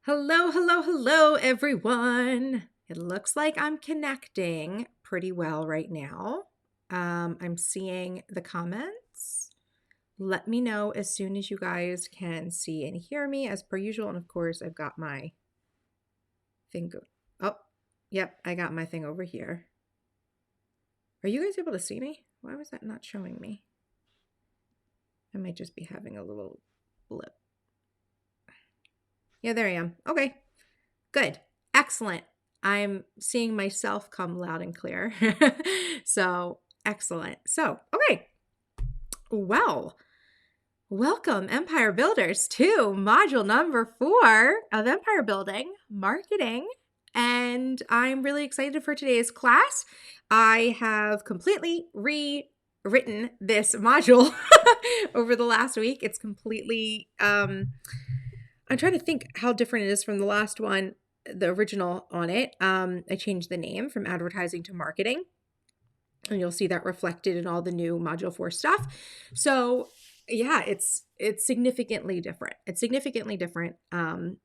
Hello, hello, hello, everyone. It looks like I'm connecting pretty well right now. I'm seeing the comments. Let me know as soon as you guys can see and hear me as per usual. And of course, I've got my thing. Oh, yep, I got my thing over here. Are you guys able to see me? Why was that not showing me? I might just be having a little blip. Yeah, there I am. Okay, good. Excellent. I'm seeing myself come loud and clear. So, excellent. So, okay. Well, welcome, Empire Builders, to module number 4 of Empire Building Marketing. And I'm really excited for today's class. I have completely rewritten this module over the last week. It's completely, I'm trying to think how different it is from the last one, the original on it. I changed the name from advertising to marketing, and you'll see that reflected in all the new module 4 stuff. So yeah, it's significantly different. It's significantly different.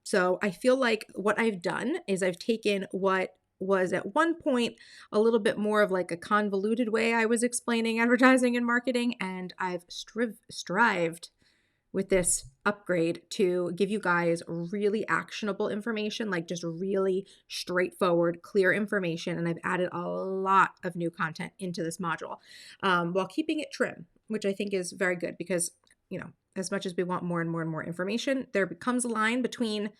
So I feel like what I've done is I've taken what was at one point a little bit more of like a convoluted way I was explaining advertising and marketing, and I've strived with this upgrade to give you guys really actionable information, like just really straightforward, clear information. And I've added a lot of new content into this module while keeping it trim, which I think is very good because, as much as we want more and more and more information, there becomes a line between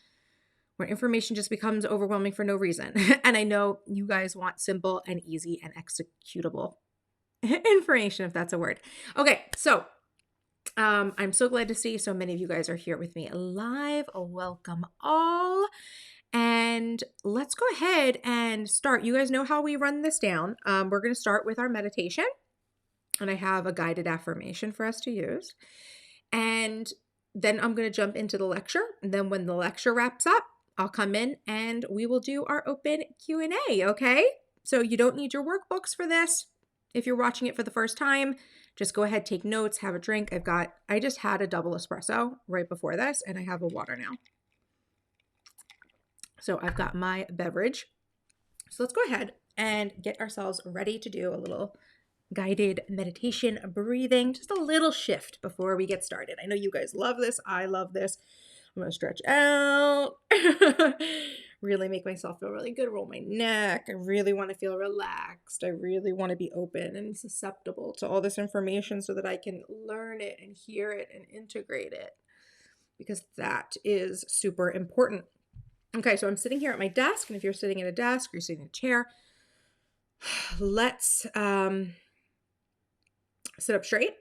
where information just becomes overwhelming for no reason. And I know you guys want simple and easy and executable information, if that's a word. Okay, so I'm so glad to see so many of you guys are here with me live. Welcome all. And let's go ahead and start. You guys know how we run this down. We're going to start with our meditation, and I have a guided affirmation for us to use. And then I'm going to jump into the lecture. And then when the lecture wraps up, I'll come in and we will do our open Q&A, okay? So you don't need your workbooks for this. If you're watching it for the first time, just go ahead, take notes, have a drink. I just had a double espresso right before this, and I have a water now. So I've got my beverage. So let's go ahead and get ourselves ready to do a little guided meditation breathing, just a little shift before we get started. I know you guys love this. I love this. I'm going to stretch out, really make myself feel really good, roll my neck. I really want to feel relaxed. I really want to be open and susceptible to all this information so that I can learn it and hear it and integrate it, because that is super important. Okay, so I'm sitting here at my desk, and if you're sitting at a desk or you're sitting in a chair, let's sit up straight,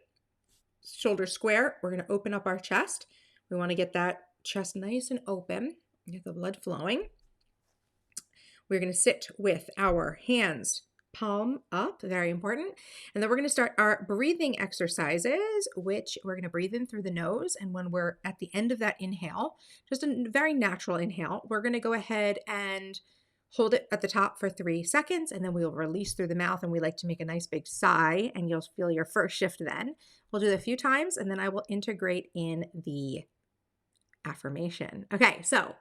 shoulders square. We're going to open up our chest. We want to get that chest nice and open, get the blood flowing. We're going to sit with our hands palm up, very important. And then we're going to start our breathing exercises, which we're going to breathe in through the nose. And when we're at the end of that inhale, just a very natural inhale, we're going to go ahead and hold it at the top for 3 seconds, and then we'll release through the mouth, and we like to make a nice big sigh, and you'll feel your first shift then. We'll do it a few times, and then I will integrate in the affirmation. Okay, so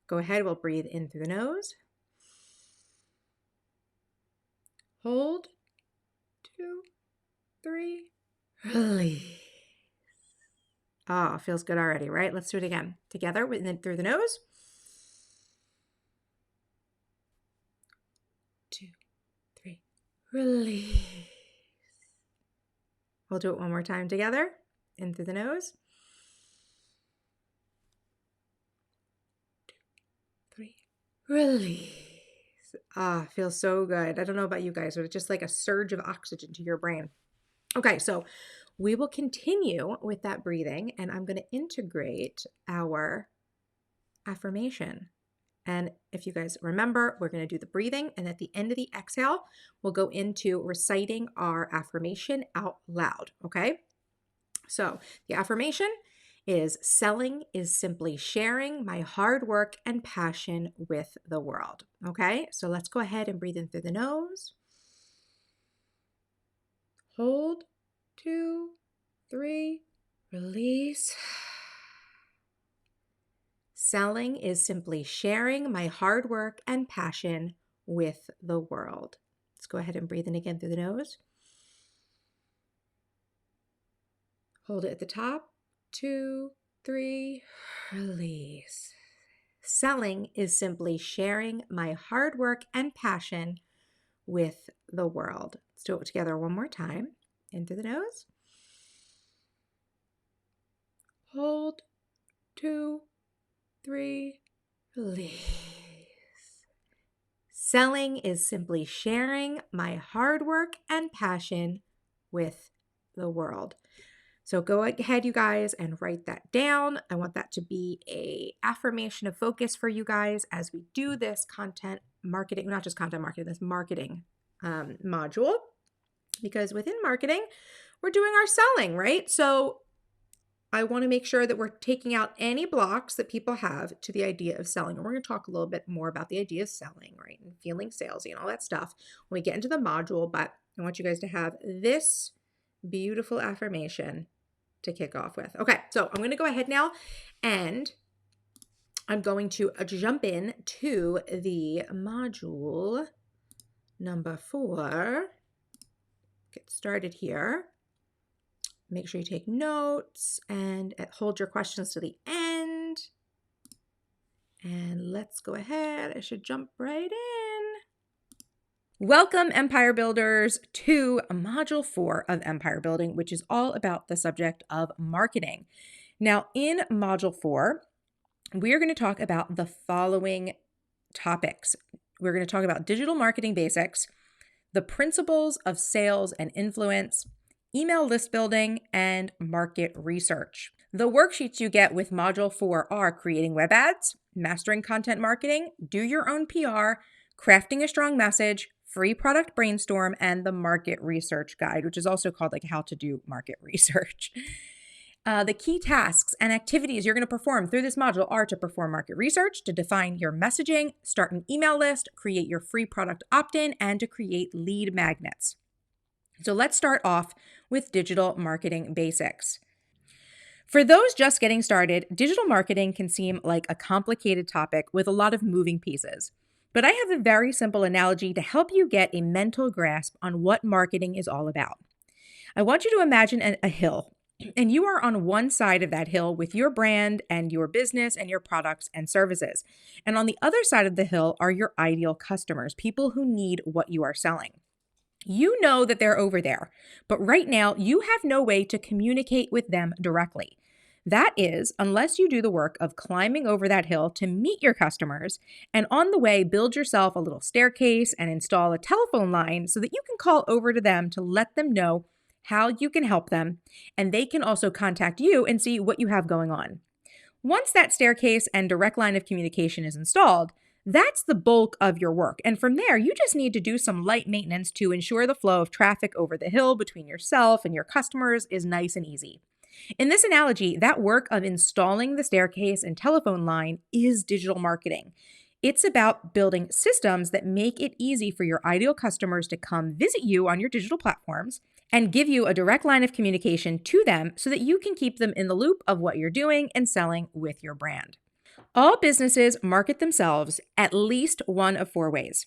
go ahead. We'll breathe in through the nose. Hold. 2, 3. Release. Oh, feels good already, right? Let's do it again. Together through the nose. 2, 3. Release. We'll do it one more time together. In through the nose. 2, 3. Release. Ah, feels so good. I don't know about you guys, but it's just like a surge of oxygen to your brain. Okay, so we will continue with that breathing, and I'm going to integrate our affirmation. And if you guys remember, we're going to do the breathing, and at the end of the exhale, we'll go into reciting our affirmation out loud, okay? So the affirmation is: selling is simply sharing my hard work and passion with the world. Okay, so let's go ahead and breathe in through the nose. Hold. 2, 3, release. Selling is simply sharing my hard work and passion with the world. Let's go ahead and breathe in again through the nose. Hold it at the top. 2, 3, release. Selling is simply sharing my hard work and passion with the world. Let's do it together one more time. In through the nose. Hold. 2, 3, release. Selling is simply sharing my hard work and passion with the world. So go ahead, you guys, and write that down. I want that to be a affirmation of focus for you guys as we do this content marketing, not just content marketing, this marketing module, because within marketing, we're doing our selling, right? So I want to make sure that we're taking out any blocks that people have to the idea of selling. And we're going to talk a little bit more about the idea of selling, right? And feeling salesy and all that stuff when we get into the module. But I want you guys to have this beautiful affirmation to kick off with. Okay, so I'm going to go ahead now and I'm going to jump in to the module number 4. Get started here. Make sure you take notes and hold your questions to the end. And let's go ahead. I should jump right in. Welcome, Empire Builders, to Module 4 of Empire Building, which is all about the subject of marketing. Now, in Module 4, we are going to talk about the following topics. We're going to talk about digital marketing basics, the principles of sales and influence, email list building, and market research. The worksheets you get with Module 4 are creating web ads, mastering content marketing, do your own PR, crafting a strong message, free product brainstorm, and the market research guide, which is also called like how to do market research. The key tasks and activities you're going to perform through this module are to perform market research, to define your messaging, start an email list, create your free product opt-in, and to create lead magnets. So let's start off with digital marketing basics. For those just getting started, digital marketing can seem like a complicated topic with a lot of moving pieces. But I have a very simple analogy to help you get a mental grasp on what marketing is all about. I want you to imagine a hill, and you are on one side of that hill with your brand and your business and your products and services. And on the other side of the hill are your ideal customers, people who need what you are selling. You know that they're over there, but right now you have no way to communicate with them directly. That is, unless you do the work of climbing over that hill to meet your customers, and on the way build yourself a little staircase and install a telephone line so that you can call over to them to let them know how you can help them, and they can also contact you and see what you have going on. Once that staircase and direct line of communication is installed, that's the bulk of your work. And from there, you just need to do some light maintenance to ensure the flow of traffic over the hill between yourself and your customers is nice and easy. In this analogy, that work of installing the staircase and telephone line is digital marketing. It's about building systems that make it easy for your ideal customers to come visit you on your digital platforms and give you a direct line of communication to them so that you can keep them in the loop of what you're doing and selling with your brand. All businesses market themselves at least one of 4 ways.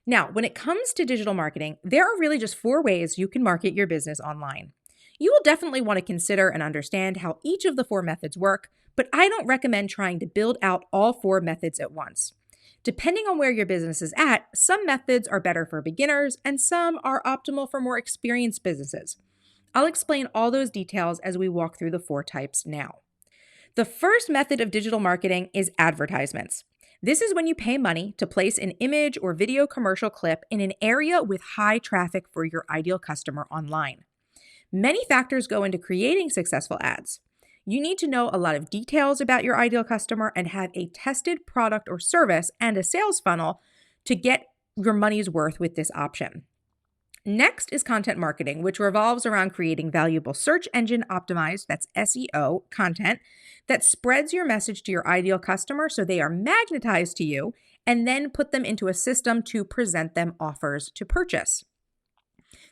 Now, when it comes to digital marketing, there are really just 4 ways you can market your business online. You will definitely want to consider and understand how each of the 4 methods work, but I don't recommend trying to build out all 4 methods at once. Depending on where your business is at, some methods are better for beginners and some are optimal for more experienced businesses. I'll explain all those details as we walk through the 4 types now. The first method of digital marketing is advertisements. This is when you pay money to place an image or video commercial clip in an area with high traffic for your ideal customer online. Many factors go into creating successful ads. You need to know a lot of details about your ideal customer and have a tested product or service and a sales funnel to get your money's worth with this option. Next is content marketing, which revolves around creating valuable search engine optimized, that's SEO, content that spreads your message to your ideal customer so they are magnetized to you and then put them into a system to present them offers to purchase.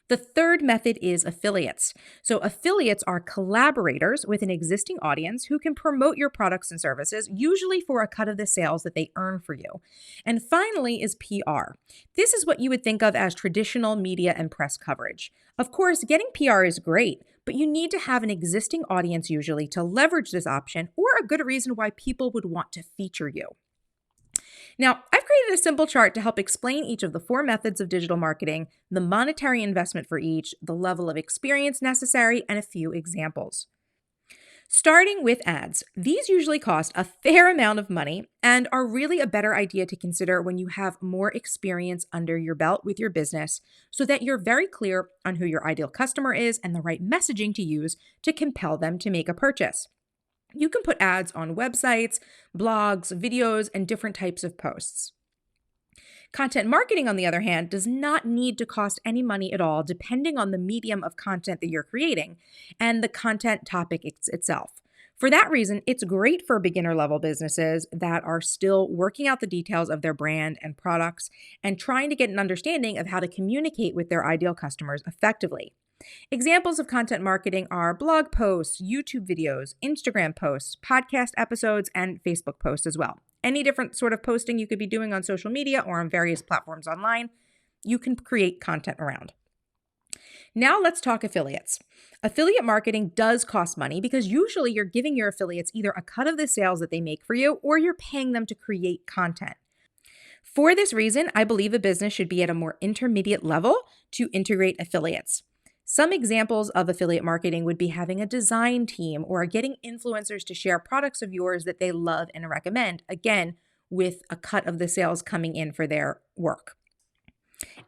The third method is affiliates. So, affiliates are collaborators with an existing audience who can promote your products and services, usually for a cut of the sales that they earn for you. And finally is PR. This is what you would think of as traditional media and press coverage. Of course, getting PR is great, but you need to have an existing audience usually to leverage this option or a good reason why people would want to feature you. Now, I've created a simple chart to help explain each of the four methods of digital marketing, the monetary investment for each, the level of experience necessary, and a few examples. Starting with ads, these usually cost a fair amount of money and are really a better idea to consider when you have more experience under your belt with your business so that you're very clear on who your ideal customer is and the right messaging to use to compel them to make a purchase. You can put ads on websites, blogs, videos, and different types of posts. Content marketing, on the other hand, does not need to cost any money at all, depending on the medium of content that you're creating and the content topic itself. For that reason, it's great for beginner level businesses that are still working out the details of their brand and products and trying to get an understanding of how to communicate with their ideal customers effectively. Examples of content marketing are blog posts, YouTube videos, Instagram posts, podcast episodes, and Facebook posts as well. Any different sort of posting you could be doing on social media or on various platforms online, you can create content around. Now let's talk affiliates. Affiliate marketing does cost money because usually you're giving your affiliates either a cut of the sales that they make for you or you're paying them to create content. For this reason, I believe a business should be at a more intermediate level to integrate affiliates. Some examples of affiliate marketing would be having a design team or getting influencers to share products of yours that they love and recommend, again, with a cut of the sales coming in for their work.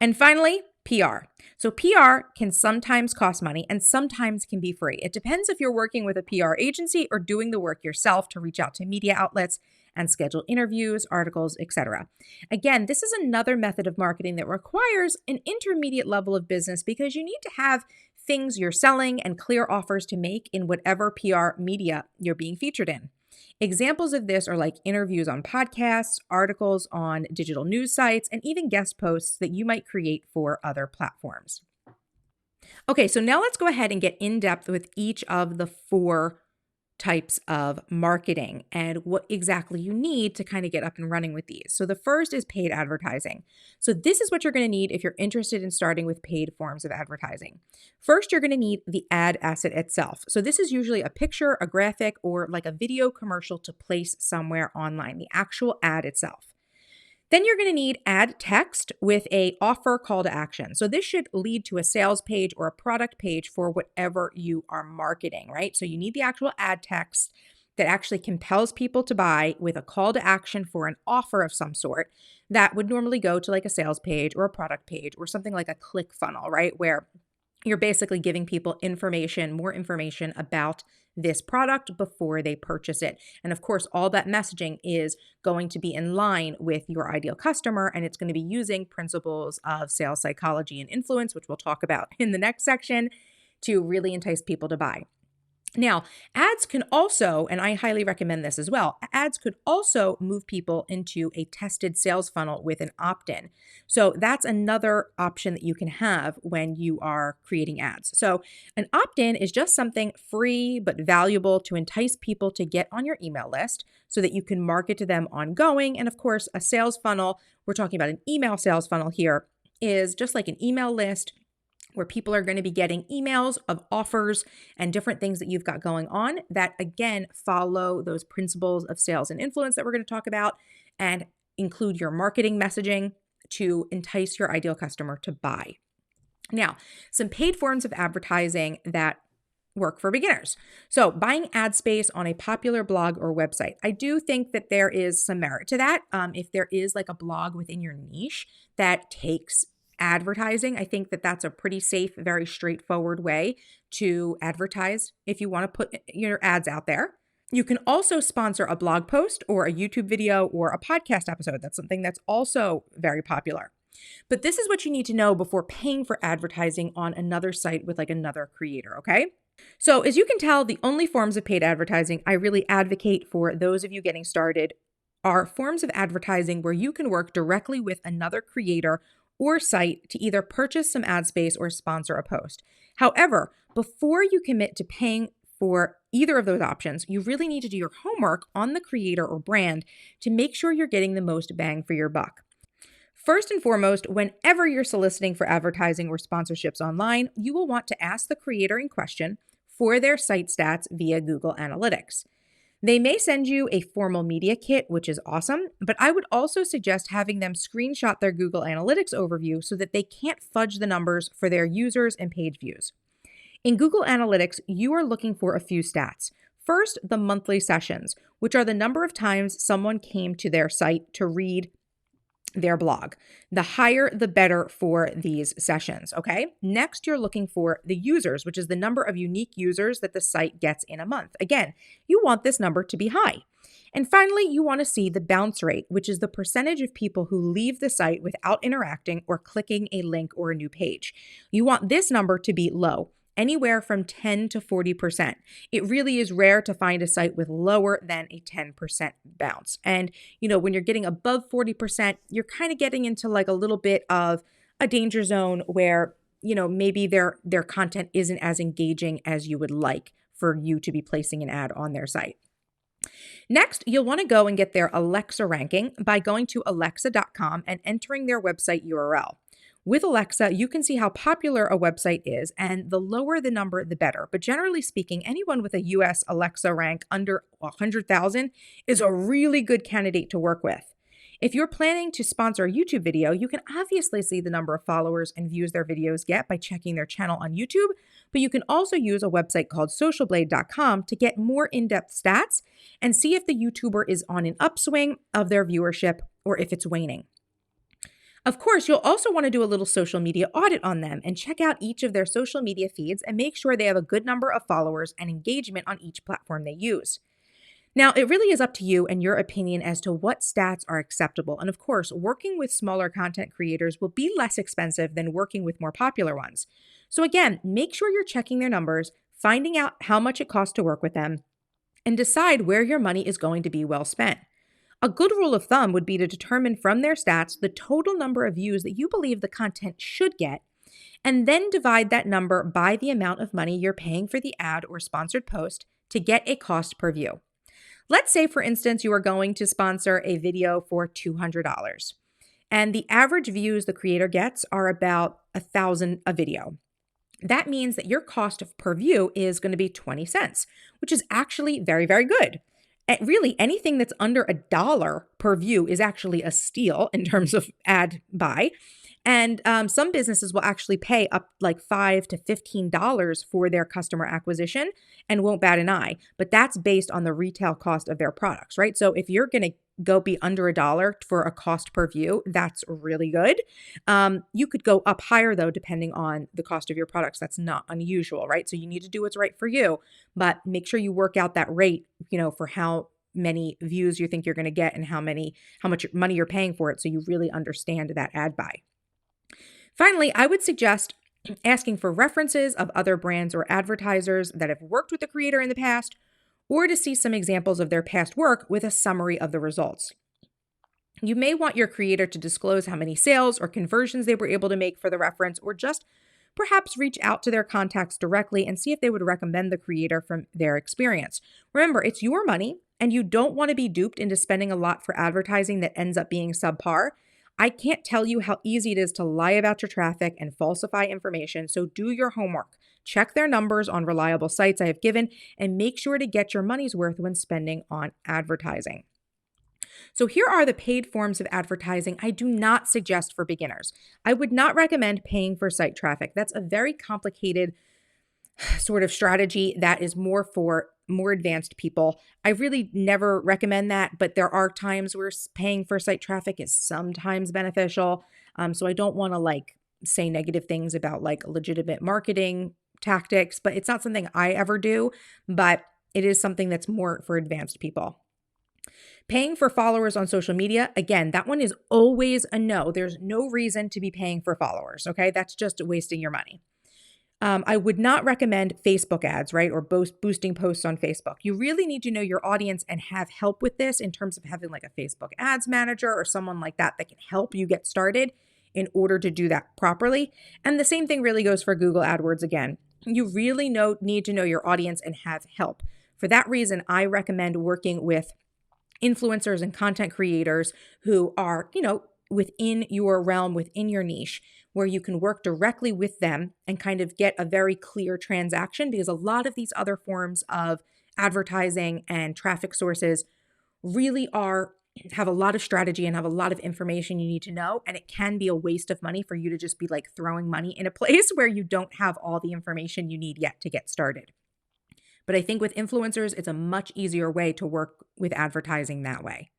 And finally, PR. So PR can sometimes cost money and sometimes can be free. It depends if you're working with a PR agency or doing the work yourself to reach out to media outlets and schedule interviews, articles, etc. Again, this is another method of marketing that requires an intermediate level of business because you need to have things you're selling and clear offers to make in whatever PR media you're being featured in. Examples of this are like interviews on podcasts, articles on digital news sites, and even guest posts that you might create for other platforms. Okay, so now let's go ahead and get in depth with each of the four types of marketing and what exactly you need to kind of get up and running with these. So the first is paid advertising. So this is what you're going to need if you're interested in starting with paid forms of advertising. First, you're going to need the ad asset itself. So this is usually a picture, a graphic, or like a video commercial to place somewhere online, the actual ad itself. Then you're going to need ad text with a offer call to action. So this should lead to a sales page or a product page for whatever you are marketing, right? So you need the actual ad text that actually compels people to buy with a call to action for an offer of some sort that would normally go to like a sales page or a product page or something like a click funnel, right? Where you're basically giving people information, more information about this product before they purchase it. And of course, all that messaging is going to be in line with your ideal customer, and it's going to be using principles of sales psychology and influence, which we'll talk about in the next section, to really entice people to buy. Now, ads can also, and I highly recommend this as well, ads could also move people into a tested sales funnel with an opt-in. So that's another option that you can have when you are creating ads. So an opt-in is just something free but valuable to entice people to get on your email list so that you can market to them ongoing. And of course, a sales funnel, we're talking about an email sales funnel here, is just like an email list where people are going to be getting emails of offers and different things that you've got going on that, again, follow those principles of sales and influence that we're going to talk about and include your marketing messaging to entice your ideal customer to buy. Now, some paid forms of advertising that work for beginners. So buying ad space on a popular blog or website. I do think that there is some merit to that. If there is like a blog within your niche that takes advertising, I think that that's a pretty safe, very straightforward way to advertise if you want to put your ads out there. You can also sponsor a blog post or a YouTube video or a podcast episode. That's something that's also very popular. But this is what you need to know before paying for advertising on another site with like another creator, okay? So as you can tell, the only forms of paid advertising I really advocate for those of you getting started are forms of advertising where you can work directly with another creator or site to either purchase some ad space or sponsor a post. However, before you commit to paying for either of those options, you really need to do your homework on the creator or brand to make sure you're getting the most bang for your buck. First and foremost, whenever you're soliciting for advertising or sponsorships online, you will want to ask the creator in question for their site stats via Google Analytics. They may send you a formal media kit, which is awesome, but I would also suggest having them screenshot their Google Analytics overview so that they can't fudge the numbers for their users and page views. In Google Analytics, you are looking for a few stats. First, the monthly sessions, which are the number of times someone came to their site to read their blog. The higher, the better for these sessions, okay? Next, you're looking for the users, which is the number of unique users that the site gets in a month. Again, you want this number to be high. And finally, you want to see the bounce rate, which is the percentage of people who leave the site without interacting or clicking a link or a new page. You want this number to be low, anywhere from 10 to 40%. It really is rare to find a site with lower than a 10% bounce. And, when you're getting above 40%, you're kind of getting into like a little bit of a danger zone where, maybe their content isn't as engaging as you would like for you to be placing an ad on their site. Next, you'll want to go and get their Alexa ranking by going to alexa.com and entering their website URL. With Alexa, you can see how popular a website is, and the lower the number, the better. But generally speaking, anyone with a US Alexa rank under 100,000 is a really good candidate to work with. If you're planning to sponsor a YouTube video, you can obviously see the number of followers and views their videos get by checking their channel on YouTube, but you can also use a website called socialblade.com to get more in-depth stats and see if the YouTuber is on an upswing of their viewership or if it's waning. Of course, you'll also want to do a little social media audit on them and check out each of their social media feeds and make sure they have a good number of followers and engagement on each platform they use. Now, it really is up to you and your opinion as to what stats are acceptable. And of course, working with smaller content creators will be less expensive than working with more popular ones. So again, make sure you're checking their numbers, finding out how much it costs to work with them, and decide where your money is going to be well spent. A good rule of thumb would be to determine from their stats the total number of views that you believe the content should get, and then divide that number by the amount of money you're paying for the ad or sponsored post to get a cost per view. Let's say, for instance, you are going to sponsor a video for $200, and the average views the creator gets are about 1,000 a video. That means that your cost per view is going to be 20 cents, which is actually very, very good. Really, anything that's under $1 per view is actually a steal in terms of ad buy. And some businesses will actually pay up like $5 to $15 for their customer acquisition and won't bat an eye. But that's based on the retail cost of their products, right? So if you're going to go be under $1 for a cost per view, that's really good. You could go up higher though, depending on the cost of your products. That's not unusual, right? So you need to do what's right for you, but make sure you work out that rate, for how many views you think you're going to get and how much money you're paying for it. So you really understand that ad buy. Finally, I would suggest asking for references of other brands or advertisers that have worked with the creator in the past, or to see some examples of their past work with a summary of the results. You may want your creator to disclose how many sales or conversions they were able to make for the reference, or just perhaps reach out to their contacts directly and see if they would recommend the creator from their experience. Remember, it's your money, and you don't want to be duped into spending a lot for advertising that ends up being subpar. I can't tell you how easy it is to lie about your traffic and falsify information, so do your homework. Check their numbers on reliable sites I have given, and make sure to get your money's worth when spending on advertising. So here are the paid forms of advertising I do not suggest for beginners. I would not recommend paying for site traffic. That's a very complicated sort of strategy that is more for more advanced people. I really never recommend that, but there are times where paying for site traffic is sometimes beneficial. So I don't want to say negative things about legitimate marketing tactics, but it's not something I ever do, but it is something that's more for advanced people. Paying for followers on social media, again, that one is always a no. There's no reason to be paying for followers, okay? That's just wasting your money. I would not recommend Facebook ads, right? Or boosting posts on Facebook. You really need to know your audience and have help with this in terms of having a Facebook ads manager or someone like that can help you get started. in order to do that properly. And the same thing really goes for Google AdWords again. You really need to know your audience and have help. For that reason, I recommend working with influencers and content creators who are, within your realm, within your niche, where you can work directly with them and kind of get a very clear transaction, because a lot of these other forms of advertising and traffic sources really have a lot of strategy and have a lot of information you need to know. And it can be a waste of money for you to just be like throwing money in a place where you don't have all the information you need yet to get started. But I think with influencers, it's a much easier way to work with advertising that way.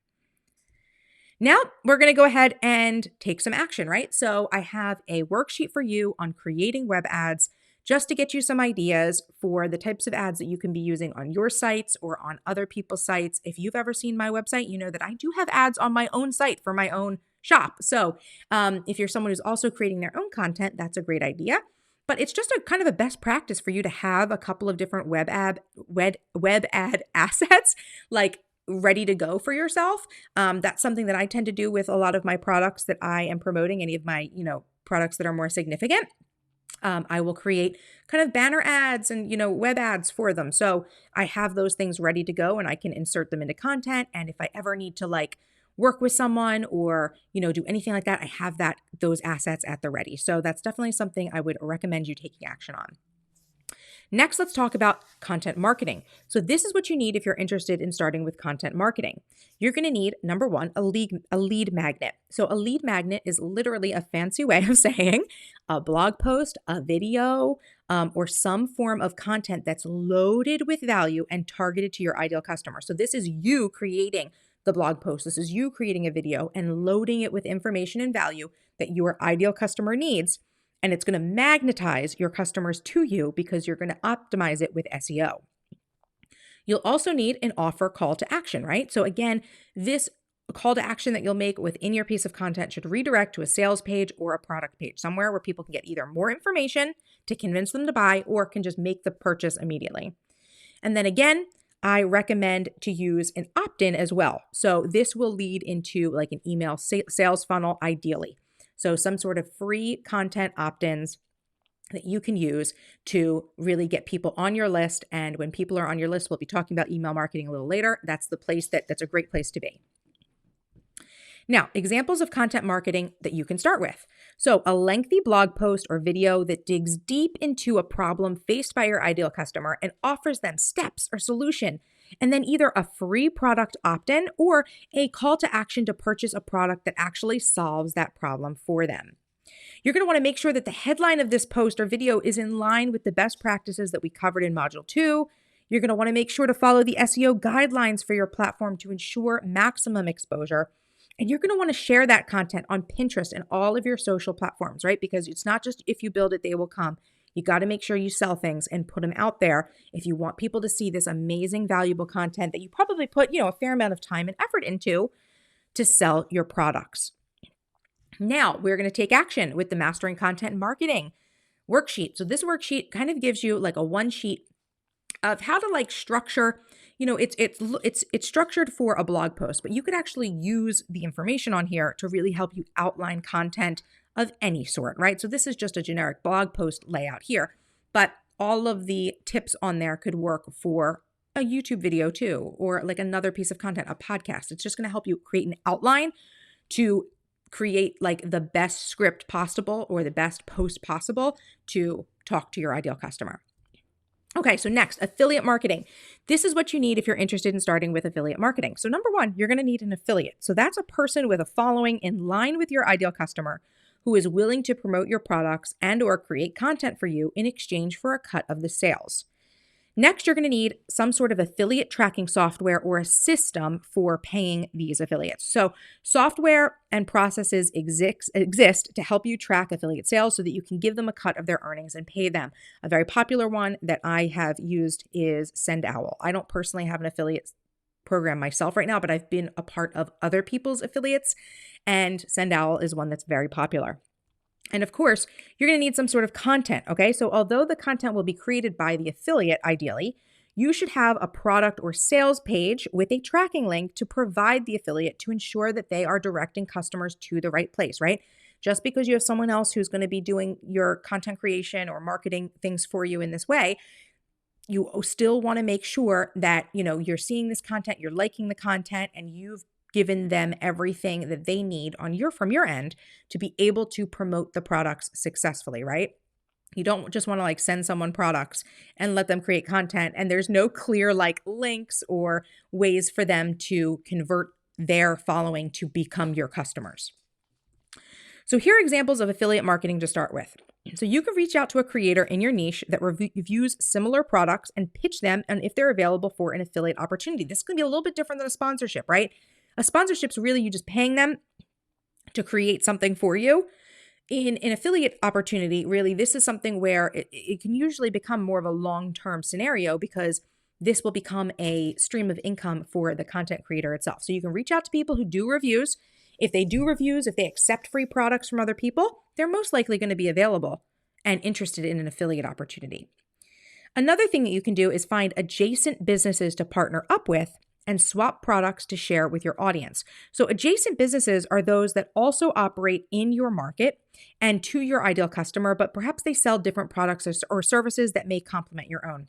Now we're going to go ahead and take some action, right? So I have a worksheet for you on creating web ads, just to get you some ideas for the types of ads that you can be using on your sites or on other people's sites. If you've ever seen my website, you know that I do have ads on my own site for my own shop. So if you're someone who's also creating their own content, that's a great idea. But it's just a kind of a best practice for you to have a couple of different web ad assets like ready to go for yourself. That's something that I tend to do with a lot of my products that I am promoting, any of my, products that are more significant. I will create kind of banner ads and, web ads for them. So I have those things ready to go and I can insert them into content. And if I ever need to work with someone or, do anything like that, I have those assets at the ready. So that's definitely something I would recommend you taking action on. Next, let's talk about content marketing. So this is what you need if you're interested in starting with content marketing. You're going to need, number one, a lead magnet. So a lead magnet is literally a fancy way of saying a blog post, a video, or some form of content that's loaded with value and targeted to your ideal customer. So this is you creating the blog post. This is you creating a video and loading it with information and value that your ideal customer needs. And it's going to magnetize your customers to you because you're going to optimize it with SEO. You'll also need an offer call to action, right? So again, this call to action that you'll make within your piece of content should redirect to a sales page or a product page, somewhere where people can get either more information to convince them to buy or can just make the purchase immediately. And then again, I recommend to use an opt-in as well. So this will lead into like an email sales funnel ideally. So some sort of free content opt-ins that you can use to really get people on your list. And when people are on your list, we'll be talking about email marketing a little later. That's the place that's a great place to be. Now, examples of content marketing that you can start with. So a lengthy blog post or video that digs deep into a problem faced by your ideal customer and offers them steps or solution, and then either a free product opt-in or a call to action to purchase a product that actually solves that problem for them. You're going to want to make sure that the headline of this post or video is in line with the best practices that we covered in Module 2. You're going to want to make sure to follow the SEO guidelines for your platform to ensure maximum exposure. And you're going to want to share that content on Pinterest and all of your social platforms, right? Because it's not just if you build it, they will come. You got to make sure you sell things and put them out there if you want people to see this amazing, valuable content that you probably put, a fair amount of time and effort into to sell your products. Now, we're going to take action with the Mastering Content Marketing worksheet. So this worksheet kind of gives you like a one sheet of how to structure, it's structured for a blog post, but you could actually use the information on here to really help you outline content of any sort, right? So this is just a generic blog post layout here, but all of the tips on there could work for a YouTube video too, or like another piece of content, a podcast. It's just going to help you create an outline to create like the best script possible or the best post possible to talk to your ideal customer. Okay, so next, affiliate marketing. This is what you need if you're interested in starting with affiliate marketing. So number one, you're going to need an affiliate. So that's a person with a following in line with your ideal customer who is willing to promote your products and or create content for you in exchange for a cut of the sales. Next, you're going to need some sort of affiliate tracking software or a system for paying these affiliates. So software and processes exist to help you track affiliate sales so that you can give them a cut of their earnings and pay them. A very popular one that I have used is SendOwl. I don't personally have an affiliate program myself right now, but I've been a part of other people's affiliates, and SendOwl is one that's very popular. And of course, you're going to need some sort of content, okay? So although the content will be created by the affiliate, ideally, you should have a product or sales page with a tracking link to provide the affiliate to ensure that they are directing customers to the right place, right? Just because you have someone else who's going to be doing your content creation or marketing things for you in this way, you still want to make sure that, you're seeing this content, you're liking the content, and you've given them everything that they need from your end to be able to promote the products successfully, right? You don't just want to send someone products and let them create content and there's no clear links or ways for them to convert their following to become your customers. So here are examples of affiliate marketing to start with. So you can reach out to a creator in your niche that reviews similar products and pitch them and if they're available for an affiliate opportunity. This is going to be a little bit different than a sponsorship, right? A sponsorship's really you just paying them to create something for you. In an affiliate opportunity, really, this is something where it can usually become more of a long-term scenario because this will become a stream of income for the content creator itself. So you can reach out to people who do reviews. If they do reviews, if they accept free products from other people, they're most likely going to be available and interested in an affiliate opportunity. Another thing that you can do is find adjacent businesses to partner up with and swap products to share with your audience. So adjacent businesses are those that also operate in your market and to your ideal customer, but perhaps they sell different products or services that may complement your own.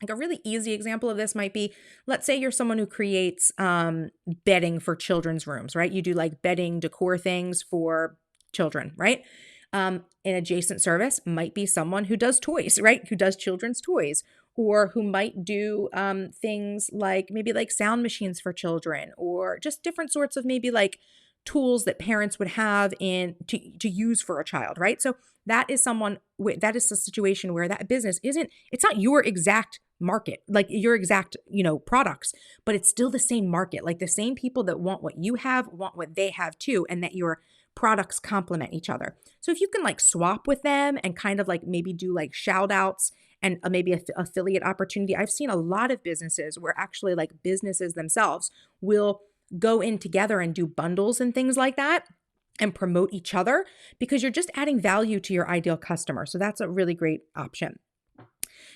A really easy example of this might be, let's say you're someone who creates bedding for children's rooms, right? You do bedding decor things for children, right? An adjacent service might be someone who does toys, right? Who does children's toys, or who might do things maybe sound machines for children, or just different sorts of maybe tools that parents would have to use for a child, right? So that is that is a situation where that business it's not your exact market, your exact, products, but it's still the same market, the same people that want what you have, want what they have too, and that your products complement each other. So if you can swap with them and kind of maybe do shout outs and maybe an affiliate opportunity. I've seen a lot of businesses where actually businesses themselves will go in together and do bundles and things like that and promote each other because you're just adding value to your ideal customer. So that's a really great option.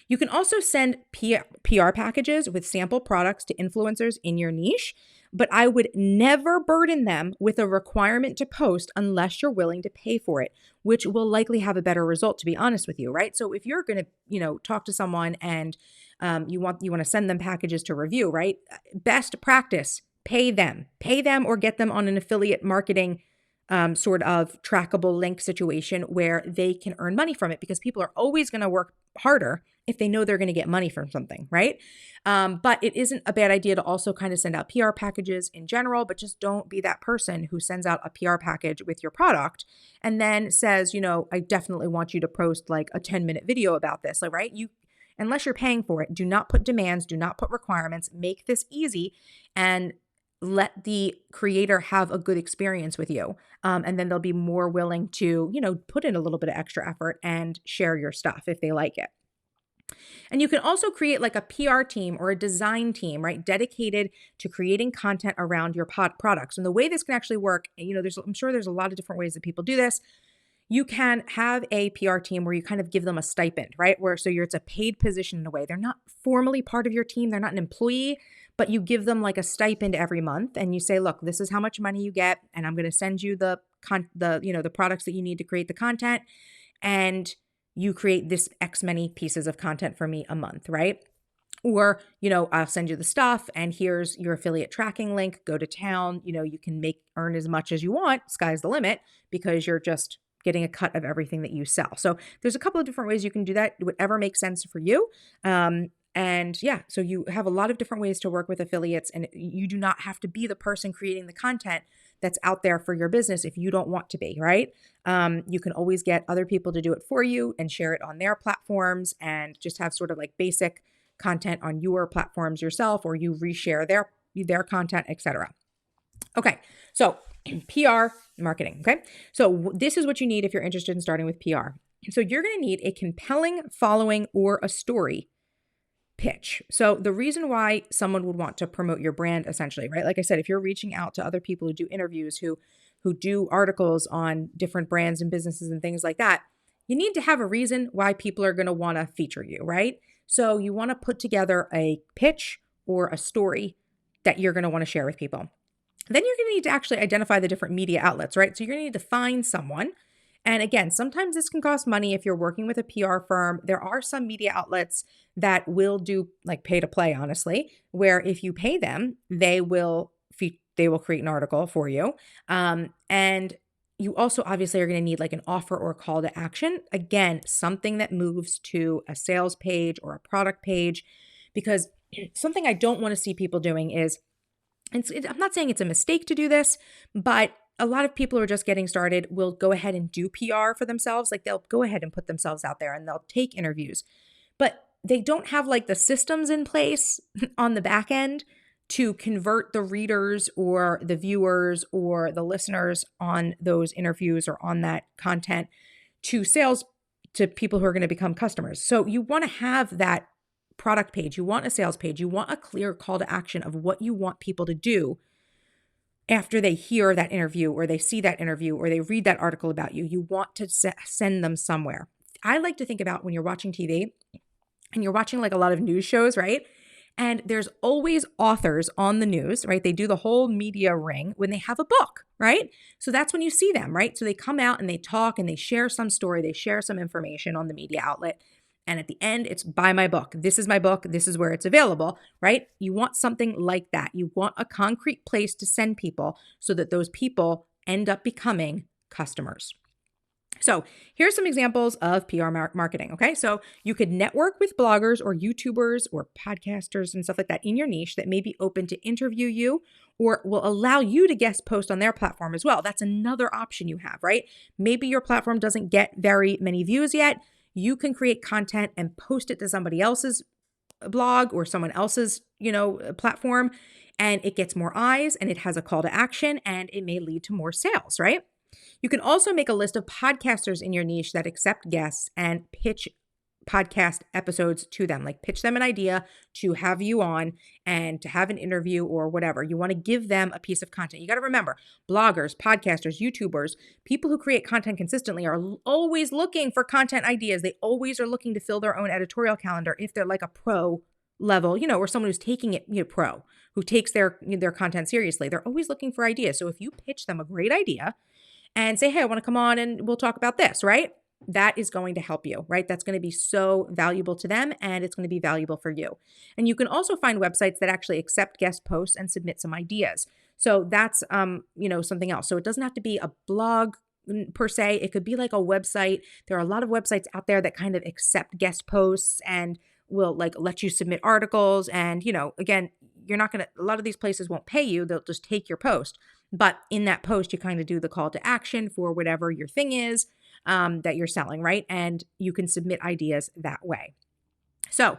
You can also send PR packages with sample products to influencers in your niche, but I would never burden them with a requirement to post unless you're willing to pay for it, which will likely have a better result, to be honest with you, right? So if you're going to, talk to someone and you want to send them packages to review, right? Best practice, pay them or get them on an affiliate marketing sort of trackable link situation where they can earn money from it, because people are always going to work harder if they know they're going to get money from something, right? But it isn't a bad idea to also kind of send out PR packages in general, but just don't be that person who sends out a PR package with your product and then says, I definitely want you to post a 10-minute video about this, right? Unless you're paying for it, do not put demands, do not put requirements, make this easy and let the creator have a good experience with you. And then they'll be more willing to, put in a little bit of extra effort and share your stuff if they like it. And you can also create a PR team or a design team, right? Dedicated to creating content around your products. And the way this can actually work, I'm sure there's a lot of different ways that people do this. You can have a PR team where you kind of give them a stipend, right? It's a paid position in a way. They're not formally part of your team. They're not an employee, but you give them a stipend every month and you say, look, this is how much money you get. And I'm going to send you the products that you need to create the content. And you create this X many pieces of content for me a month, right? Or, I'll send you the stuff and here's your affiliate tracking link, go to town, you can earn as much as you want, sky's the limit, because you're just getting a cut of everything that you sell. So there's a couple of different ways you can do that, whatever makes sense for you. So you have a lot of different ways to work with affiliates, and you do not have to be the person creating the content that's out there for your business if you don't want to be, right? You can always get other people to do it for you and share it on their platforms and just have sort of basic content on your platforms yourself, or you reshare their content, etc. Okay, so PR marketing, okay? So this is what you need if you're interested in starting with PR. So you're going to need a compelling following or a story pitch. So the reason why someone would want to promote your brand, essentially, right? Like I said, if you're reaching out to other people who do interviews, who do articles on different brands and businesses and things like that, you need to have a reason why people are going to want to feature you, right? So you want to put together a pitch or a story that you're going to want to share with people. Then you're going to need to actually identify the different media outlets, right? So you're going to need to find someone. And again, sometimes this can cost money if you're working with a PR firm. There are some media outlets that will do like pay to play, honestly, where if you pay them, they will create an article for you. And you also obviously are going to need like an offer or a call to action. Again, something that moves to a sales page or a product page, because something I don't want to see people doing is, I'm not saying it's a mistake to do this, but a lot of people who are just getting started will go ahead and do PR for themselves. Like they'll go ahead and put themselves out there and they'll take interviews, but they don't have like the systems in place on the back end to convert the readers or the viewers or the listeners on those interviews or on that content to sales, to people who are going to become customers. So you want to have that product page, you want a sales page, you want a clear call to action of what you want people to do after they hear that interview or they see that interview or they read that article about you. You want to send them somewhere. I like to think about when you're watching TV and you're watching like a lot of news shows, right? And there's always authors on the news, right? They do the whole media ring when they have a book, right? So that's when you see them, right? So they come out and they talk and they share some story, they share some information on the media outlet. And at the end, it's buy my book. This is my book. This is where it's available, right? You want something like that. You want a concrete place to send people so that those people end up becoming customers. So here's some examples of PR marketing, okay? So you could network with bloggers or YouTubers or podcasters and stuff like that in your niche that may be open to interview you or will allow you to guest post on their platform as well. That's another option you have, right? Maybe your platform doesn't get very many views yet. You can create content and post it to somebody else's blog or someone else's, platform, and it gets more eyes and it has a call to action and it may lead to more sales, right? You can also make a list of podcasters in your niche that accept guests and pitch podcast episodes to them, like pitch them an idea to have you on and to have an interview or whatever. You want to give them a piece of content. You got to remember, bloggers, podcasters, YouTubers, people who create content consistently are always looking for content ideas. They always are looking to fill their own editorial calendar if they're like a pro level, or someone who's taking it, pro, who takes their content seriously. They're always looking for ideas. So if you pitch them a great idea and say, hey, I want to come on and we'll talk about this, right? That is going to help you, right? That's going to be so valuable to them and it's going to be valuable for you. And you can also find websites that actually accept guest posts and submit some ideas. So that's, something else. So it doesn't have to be a blog per se. It could be like a website. There are a lot of websites out there that kind of accept guest posts and will like let you submit articles. And, again, a lot of these places won't pay you. They'll just take your post. But in that post, you kind of do the call to action for whatever your thing is that you're selling, right? And you can submit ideas that way. So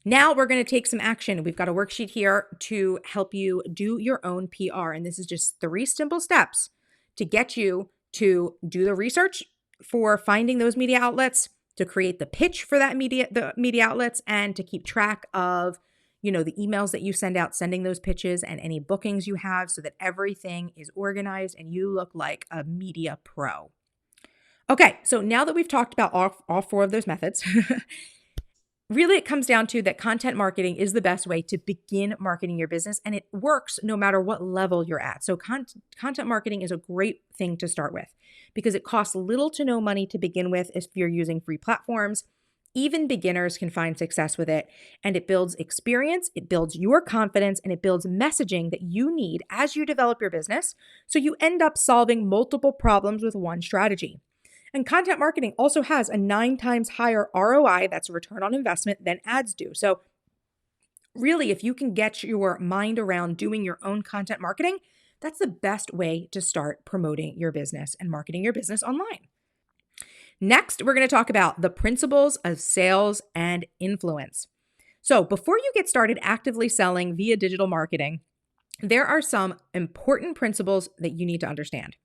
now we're going to take some action. We've got a worksheet here to help you do your own PR. And this is just 3 simple steps to get you to do the research for finding those media outlets, to create the pitch for the media outlets, and to keep track of the emails that you send out, sending those pitches and any bookings you have so that everything is organized and you look like a media pro. Okay, so now that we've talked about all 4 of those methods, really it comes down to that content marketing is the best way to begin marketing your business, and it works no matter what level you're at. So content marketing is a great thing to start with because it costs little to no money to begin with if you're using free platforms. Even beginners can find success with it, and it builds experience, it builds your confidence, and it builds messaging that you need as you develop your business, so you end up solving multiple problems with one strategy. And content marketing also has a 9 times higher ROI, that's return on investment, than ads do. So really, if you can get your mind around doing your own content marketing, that's the best way to start promoting your business and marketing your business online. Next, we're going to talk about the principles of sales and influence. So before you get started actively selling via digital marketing, there are some important principles that you need to understand.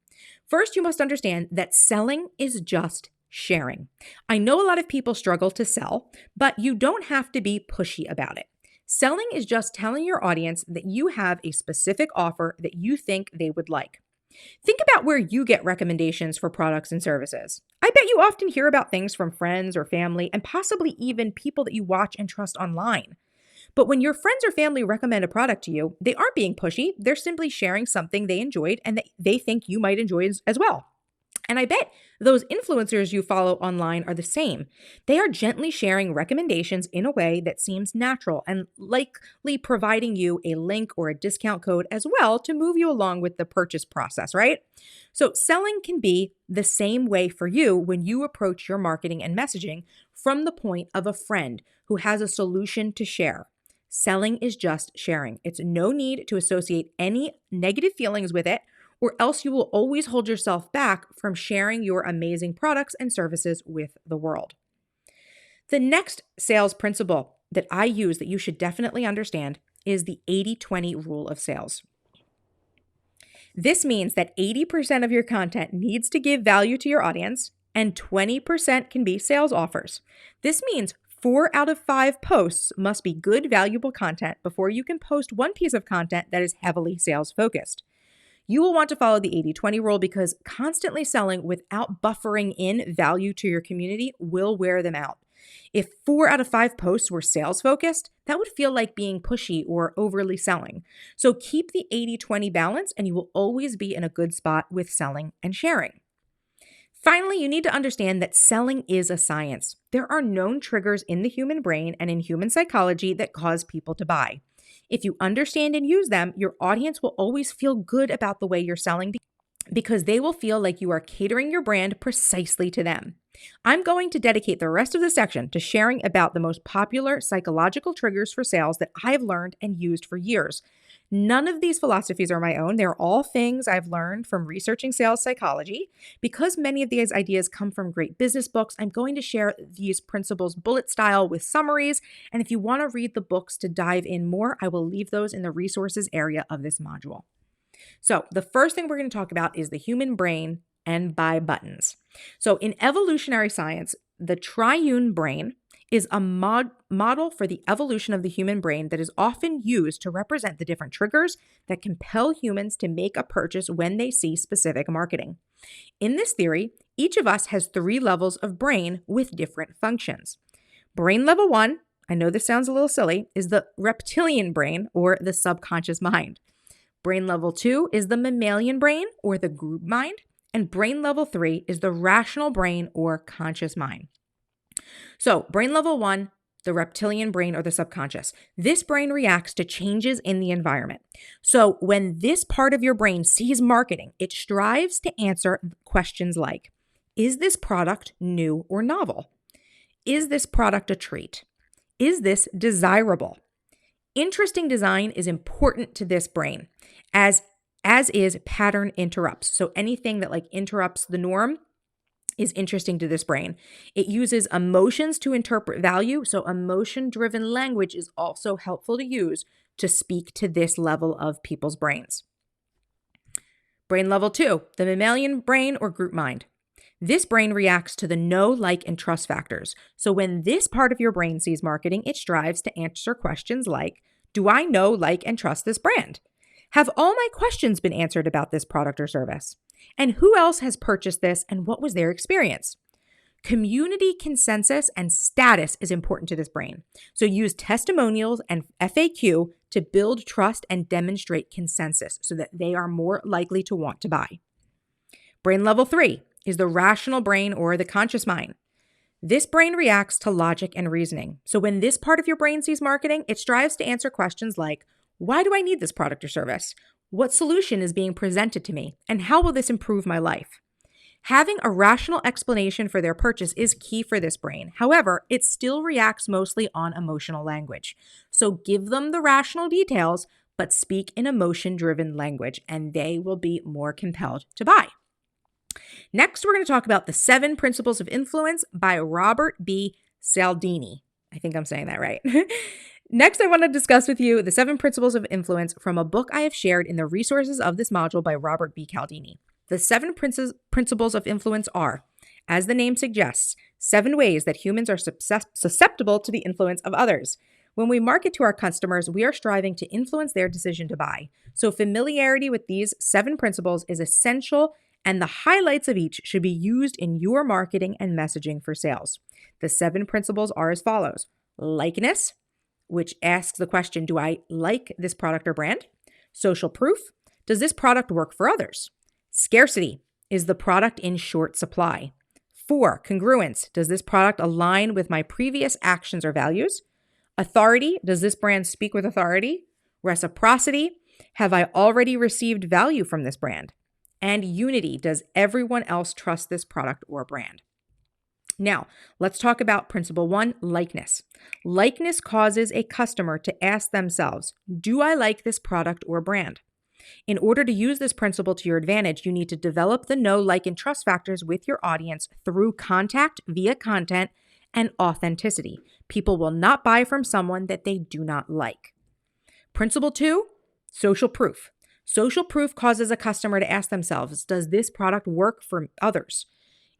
First, you must understand that selling is just sharing. I know a lot of people struggle to sell, but you don't have to be pushy about it. Selling is just telling your audience that you have a specific offer that you think they would like. Think about where you get recommendations for products and services. I bet you often hear about things from friends or family and possibly even people that you watch and trust online. But when your friends or family recommend a product to you, they aren't being pushy. They're simply sharing something they enjoyed and that they think you might enjoy as well. And I bet those influencers you follow online are the same. They are gently sharing recommendations in a way that seems natural and likely providing you a link or a discount code as well to move you along with the purchase process, right? So, selling can be the same way for you when you approach your marketing and messaging from the point of a friend who has a solution to share. Selling is just sharing. It's no need to associate any negative feelings with it, or else you will always hold yourself back from sharing your amazing products and services with the world. The next sales principle that I use that you should definitely understand is the 80-20 rule of sales. This means that 80% of your content needs to give value to your audience and 20% can be sales offers. This means 4 out of 5 posts must be good, valuable content before you can post one piece of content that is heavily sales focused. You will want to follow the 80-20 rule because constantly selling without buffering in value to your community will wear them out. If 4 out of 5 posts were sales focused, that would feel like being pushy or overly selling. So keep the 80-20 balance and you will always be in a good spot with selling and sharing. Finally, you need to understand that selling is a science. There are known triggers in the human brain and in human psychology that cause people to buy. If you understand and use them, your audience will always feel good about the way you're selling because they will feel like you are catering your brand precisely to them. I'm going to dedicate the rest of the section to sharing about the most popular psychological triggers for sales that I've learned and used for years. None of these philosophies are my own. They're all things I've learned from researching sales psychology. Because many of these ideas come from great business books, I'm going to share these principles bullet style with summaries. And if you want to read the books to dive in more, I will leave those in the resources area of this module. So the first thing we're going to talk about is the human brain and buy buttons. So in evolutionary science, the triune brain is a model for the evolution of the human brain that is often used to represent the different triggers that compel humans to make a purchase when they see specific marketing. In this theory, each of us has 3 levels of brain with different functions. Brain level 1, I know this sounds a little silly, is the reptilian brain or the subconscious mind. Brain level 2 is the mammalian brain or the group mind, and brain level 3 is the rational brain or conscious mind. So, brain level 1, the reptilian brain or the subconscious. This brain reacts to changes in the environment. So, when this part of your brain sees marketing, it strives to answer questions like, is this product new or novel? Is this product a treat? Is this desirable? Interesting design is important to this brain, as is pattern interrupts. So anything that interrupts the norm is interesting to this brain. It uses emotions to interpret value, so emotion-driven language is also helpful to use to speak to this level of people's brains. Brain level 2, the mammalian brain or group mind. This brain reacts to the know, like, and trust factors. So when this part of your brain sees marketing, it strives to answer questions like, do I know, like, and trust this brand? Have all my questions been answered about this product or service? And who else has purchased this and what was their experience? Community consensus and status is important to this brain. So use testimonials and FAQ to build trust and demonstrate consensus so that they are more likely to want to buy. Brain level 3 is the rational brain or the conscious mind. This brain reacts to logic and reasoning. So when this part of your brain sees marketing, it strives to answer questions like, why do I need this product or service? What solution is being presented to me? And how will this improve my life? Having a rational explanation for their purchase is key for this brain. However, it still reacts mostly on emotional language. So give them the rational details, but speak in emotion-driven language, and they will be more compelled to buy. Next, we're going to talk about the 7 Principles of Influence by Robert B. Cialdini. I think I'm saying that right. Next, I want to discuss with you the 7 Principles of Influence from a book I have shared in the resources of this module by Robert B. Cialdini. The 7 Principles of Influence are, as the name suggests, 7 ways that humans are susceptible to the influence of others. When we market to our customers, we are striving to influence their decision to buy. So familiarity with these 7 principles is essential, and the highlights of each should be used in your marketing and messaging for sales. The 7 principles are as follows: likeness, which asks the question, do I like this product or brand? Social proof, does this product work for others? Scarcity, is the product in short supply? 4, congruence, does this product align with my previous actions or values? Authority, does this brand speak with authority? Reciprocity, have I already received value from this brand? And unity, does everyone else trust this product or brand? Now, let's talk about principle 1, likeness. Likeness causes a customer to ask themselves, do I like this product or brand? In order to use this principle to your advantage, you need to develop the know, like, and trust factors with your audience through contact, via content, and authenticity. People will not buy from someone that they do not like. Principle 2, social proof. Social proof causes a customer to ask themselves, does this product work for others?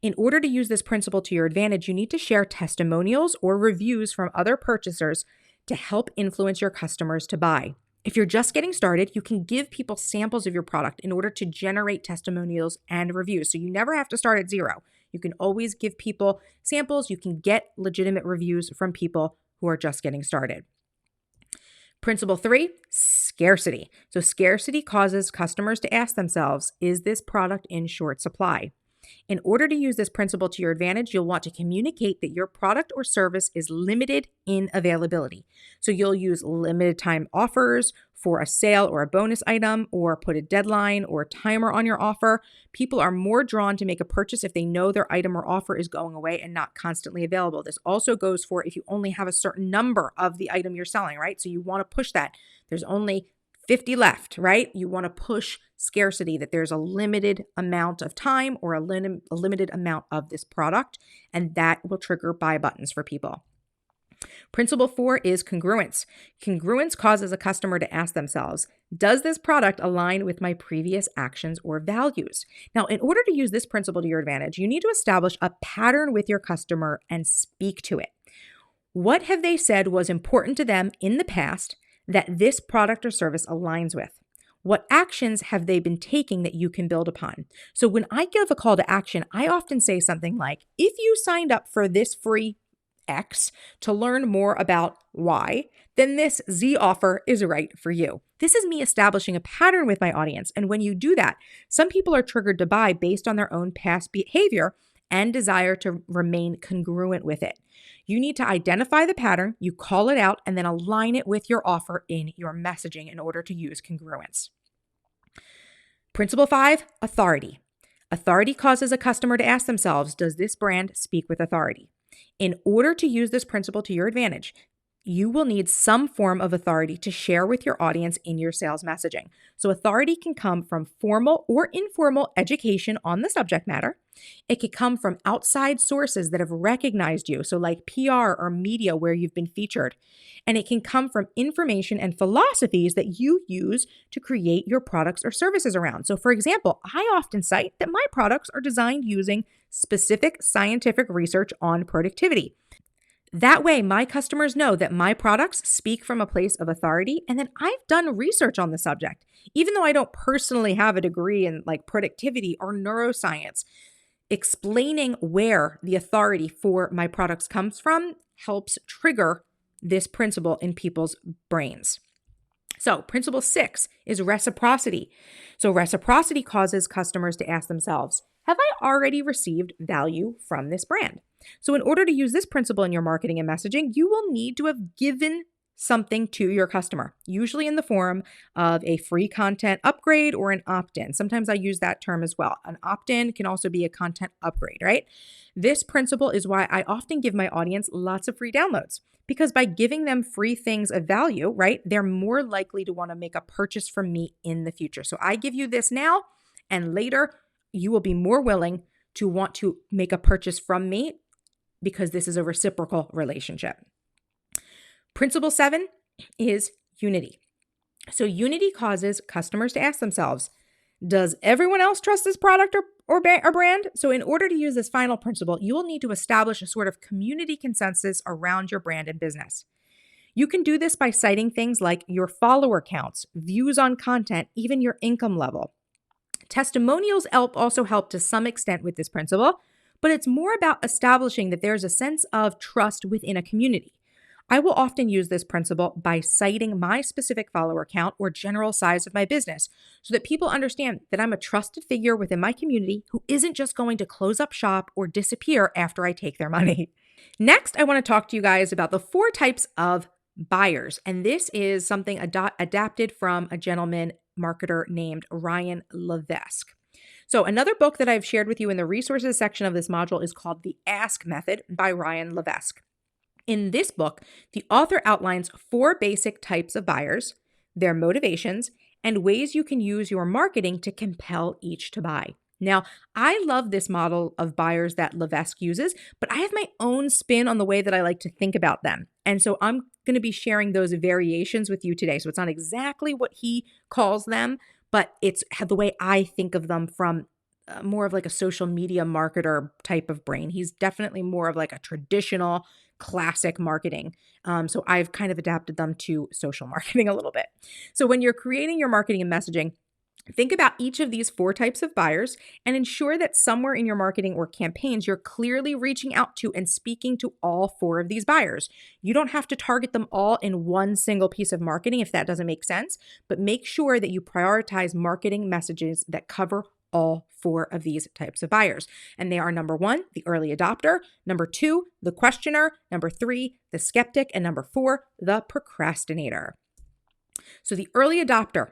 In order to use this principle to your advantage, you need to share testimonials or reviews from other purchasers to help influence your customers to buy. If you're just getting started, you can give people samples of your product in order to generate testimonials and reviews. So you never have to start at zero. You can always give people samples. You can get legitimate reviews from people who are just getting started. Principle 3, scarcity. So scarcity causes customers to ask themselves, is this product in short supply? In order to use this principle to your advantage, you'll want to communicate that your product or service is limited in availability. So you'll use limited time offers for a sale or a bonus item, or put a deadline or timer on your offer. People are more drawn to make a purchase if they know their item or offer is going away and not constantly available. This also goes for if you only have a certain number of the item you're selling, right? So you want to push that. There's only 50 left, right? You want to push scarcity, that there's a limited amount of time or a limited amount of this product, and that will trigger buy buttons for people. Principle 4 is congruence. Congruence causes a customer to ask themselves, does this product align with my previous actions or values? Now, in order to use this principle to your advantage, you need to establish a pattern with your customer and speak to it. What have they said was important to them in the past that this product or service aligns with? What actions have they been taking that you can build upon? So when I give a call to action, I often say something like, if you signed up for this free X to learn more about Y, then this Z offer is right for you. This is me establishing a pattern with my audience. And when you do that, some people are triggered to buy based on their own past behavior and desire to remain congruent with it. You need to identify the pattern, you call it out, and then align it with your offer in your messaging in order to use congruence. Principle 5, authority. Authority causes a customer to ask themselves, does this brand speak with authority? In order to use this principle to your advantage, you will need some form of authority to share with your audience in your sales messaging. So authority can come from formal or informal education on the subject matter. It could come from outside sources that have recognized you, so like PR or media where you've been featured. And it can come from information and philosophies that you use to create your products or services around. So for example, I often cite that my products are designed using specific scientific research on productivity. That way, my customers know that my products speak from a place of authority and that I've done research on the subject. Even though I don't personally have a degree in like productivity or neuroscience, explaining where the authority for my products comes from helps trigger this principle in people's brains. So principle 6 is reciprocity. So reciprocity causes customers to ask themselves, have I already received value from this brand? So in order to use this principle in your marketing and messaging, you will need to have given something to your customer, usually in the form of a free content upgrade or an opt-in. Sometimes I use that term as well. An opt-in can also be a content upgrade, right? This principle is why I often give my audience lots of free downloads, because by giving them free things of value, right, they're more likely to want to make a purchase from me in the future. So I give you this now, and later you will be more willing to want to make a purchase from me because this is a reciprocal relationship. Principle 7 is unity. So unity causes customers to ask themselves, does everyone else trust this product or brand? So in order to use this final principle, you will need to establish a sort of community consensus around your brand and business. You can do this by citing things like your follower counts, views on content, even your income level. Testimonials also help to some extent with this principle, but it's more about establishing that there's a sense of trust within a community. I will often use this principle by citing my specific follower count or general size of my business so that people understand that I'm a trusted figure within my community who isn't just going to close up shop or disappear after I take their money. Next, I want to talk to you guys about the 4 types of buyers. And this is something adapted from a gentleman marketer named Ryan Levesque. So, another book that I've shared with you in the resources section of this module is called The Ask Method by Ryan Levesque. In this book, the author outlines 4 basic types of buyers, their motivations, and ways you can use your marketing to compel each to buy. Now, I love this model of buyers that Levesque uses, but I have my own spin on the way that I like to think about them. And so I'm going to be sharing those variations with you today. So it's not exactly what he calls them, but it's the way I think of them from more of like a social media marketer type of brain. He's definitely more of like a traditional classic marketing. So I've kind of adapted them to social marketing a little bit. So when you're creating your marketing and messaging, think about each of these 4 types of buyers and ensure that somewhere in your marketing or campaigns, you're clearly reaching out to and speaking to all 4 of these buyers. You don't have to target them all in one single piece of marketing if that doesn't make sense, but make sure that you prioritize marketing messages that cover all 4 of these types of buyers. And they are number 1, the early adopter, number 2, the questioner, number 3, the skeptic, and number 4, the procrastinator. So the early adopter,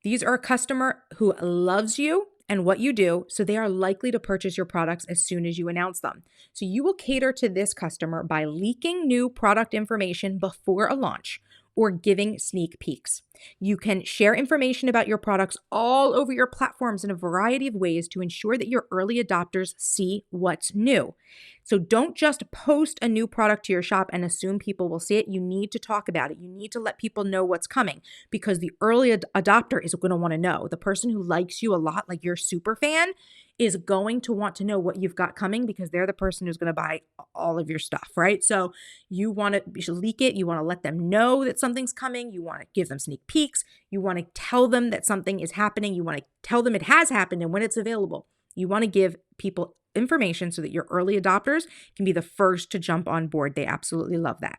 these are a customer who loves you and what you do, so they are likely to purchase your products as soon as you announce them. So you will cater to this customer by leaking new product information before a launch or giving sneak peeks. You can share information about your products all over your platforms in a variety of ways to ensure that your early adopters see what's new. So don't just post a new product to your shop and assume people will see it. You need to talk about it. You need to let people know what's coming because the early adopter is going to want to know. The person who likes you a lot, like your super fan, is going to want to know what you've got coming because they're the person who's going to buy all of your stuff, right? So you should leak it. You want to let them know that something's coming. You want to give them sneak peeks. You want to tell them that something is happening. You want to tell them it has happened and when it's available. You want to give people information so that your early adopters can be the first to jump on board. They absolutely love that.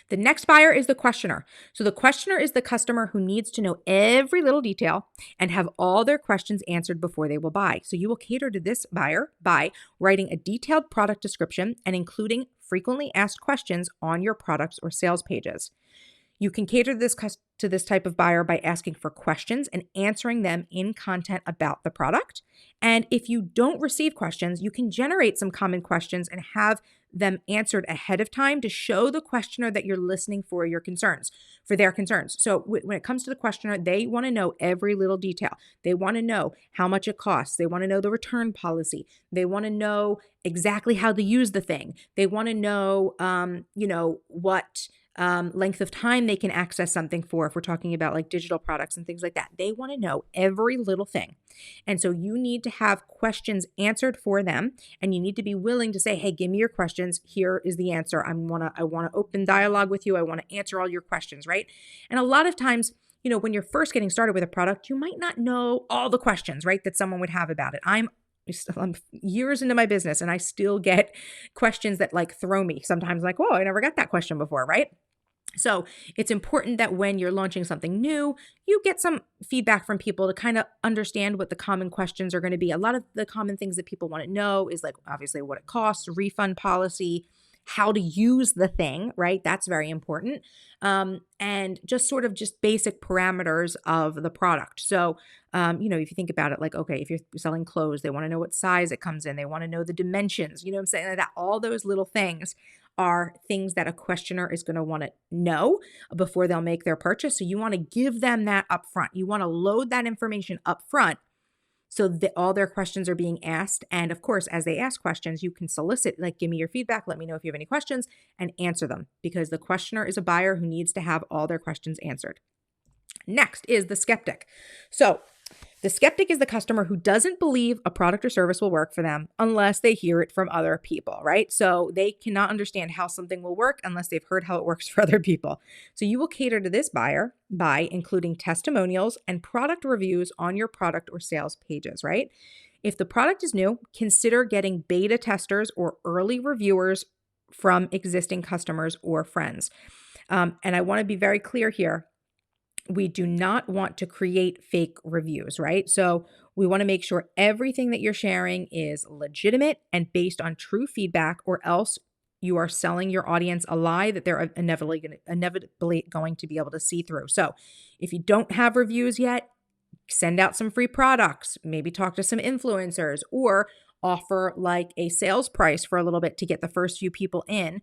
The next buyer is the questioner. So the questioner is the customer who needs to know every little detail and have all their questions answered before they will buy. So you will cater to this buyer by writing a detailed product description and including frequently asked questions on your products or sales pages. You can cater to this type of buyer by asking for questions and answering them in content about the product. And if you don't receive questions, you can generate some common questions and have them answered ahead of time to show the questioner that you're listening for their concerns. So when it comes to the questioner, they want to know every little detail. They want to know how much it costs. They want to know the return policy. They want to know exactly how to use the thing. They want to know, what length of time they can access something for if we're talking about like digital products and things like that. They want to know every little thing. And so you need to have questions answered for them and you need to be willing to say, hey, give me your questions. Here is the answer. I want to open dialogue with you. I want to answer all your questions, right? And a lot of times, when you're first getting started with a product, you might not know all the questions, right, that someone would have about it. I'm years into my business and I still get questions that like throw me sometimes like, whoa, I never got that question before, right? So it's important that when you're launching something new, you get some feedback from people to kind of understand what the common questions are going to be. A lot of the common things that people want to know is like, obviously, what it costs, refund policy, how to use the thing, right? That's very important. And just basic parameters of the product. So, if you think about it, like, okay, if you're selling clothes, they want to know what size it comes in. They want to know the dimensions, you know what I'm saying? Like that, all those little things are things that a questioner is going to want to know before they'll make their purchase. So you want to give them that up front. You want to load that information up front so that all their questions are being asked. And of course, as they ask questions, you can solicit, like, give me your feedback. Let me know if you have any questions and answer them because the questioner is a buyer who needs to have all their questions answered. Next is the skeptic. So the skeptic is the customer who doesn't believe a product or service will work for them unless they hear it from other people, right? So they cannot understand how something will work unless they've heard how it works for other people. So you will cater to this buyer by including testimonials and product reviews on your product or sales pages, right? If the product is new, consider getting beta testers or early reviewers from existing customers or friends. And I want to be very clear here. We do not want to create fake reviews, right? So we want to make sure everything that you're sharing is legitimate and based on true feedback, or else you are selling your audience a lie that they're inevitably going to be able to see through. So if you don't have reviews yet, send out some free products, maybe talk to some influencers, or offer like a sales price for a little bit to get the first few people in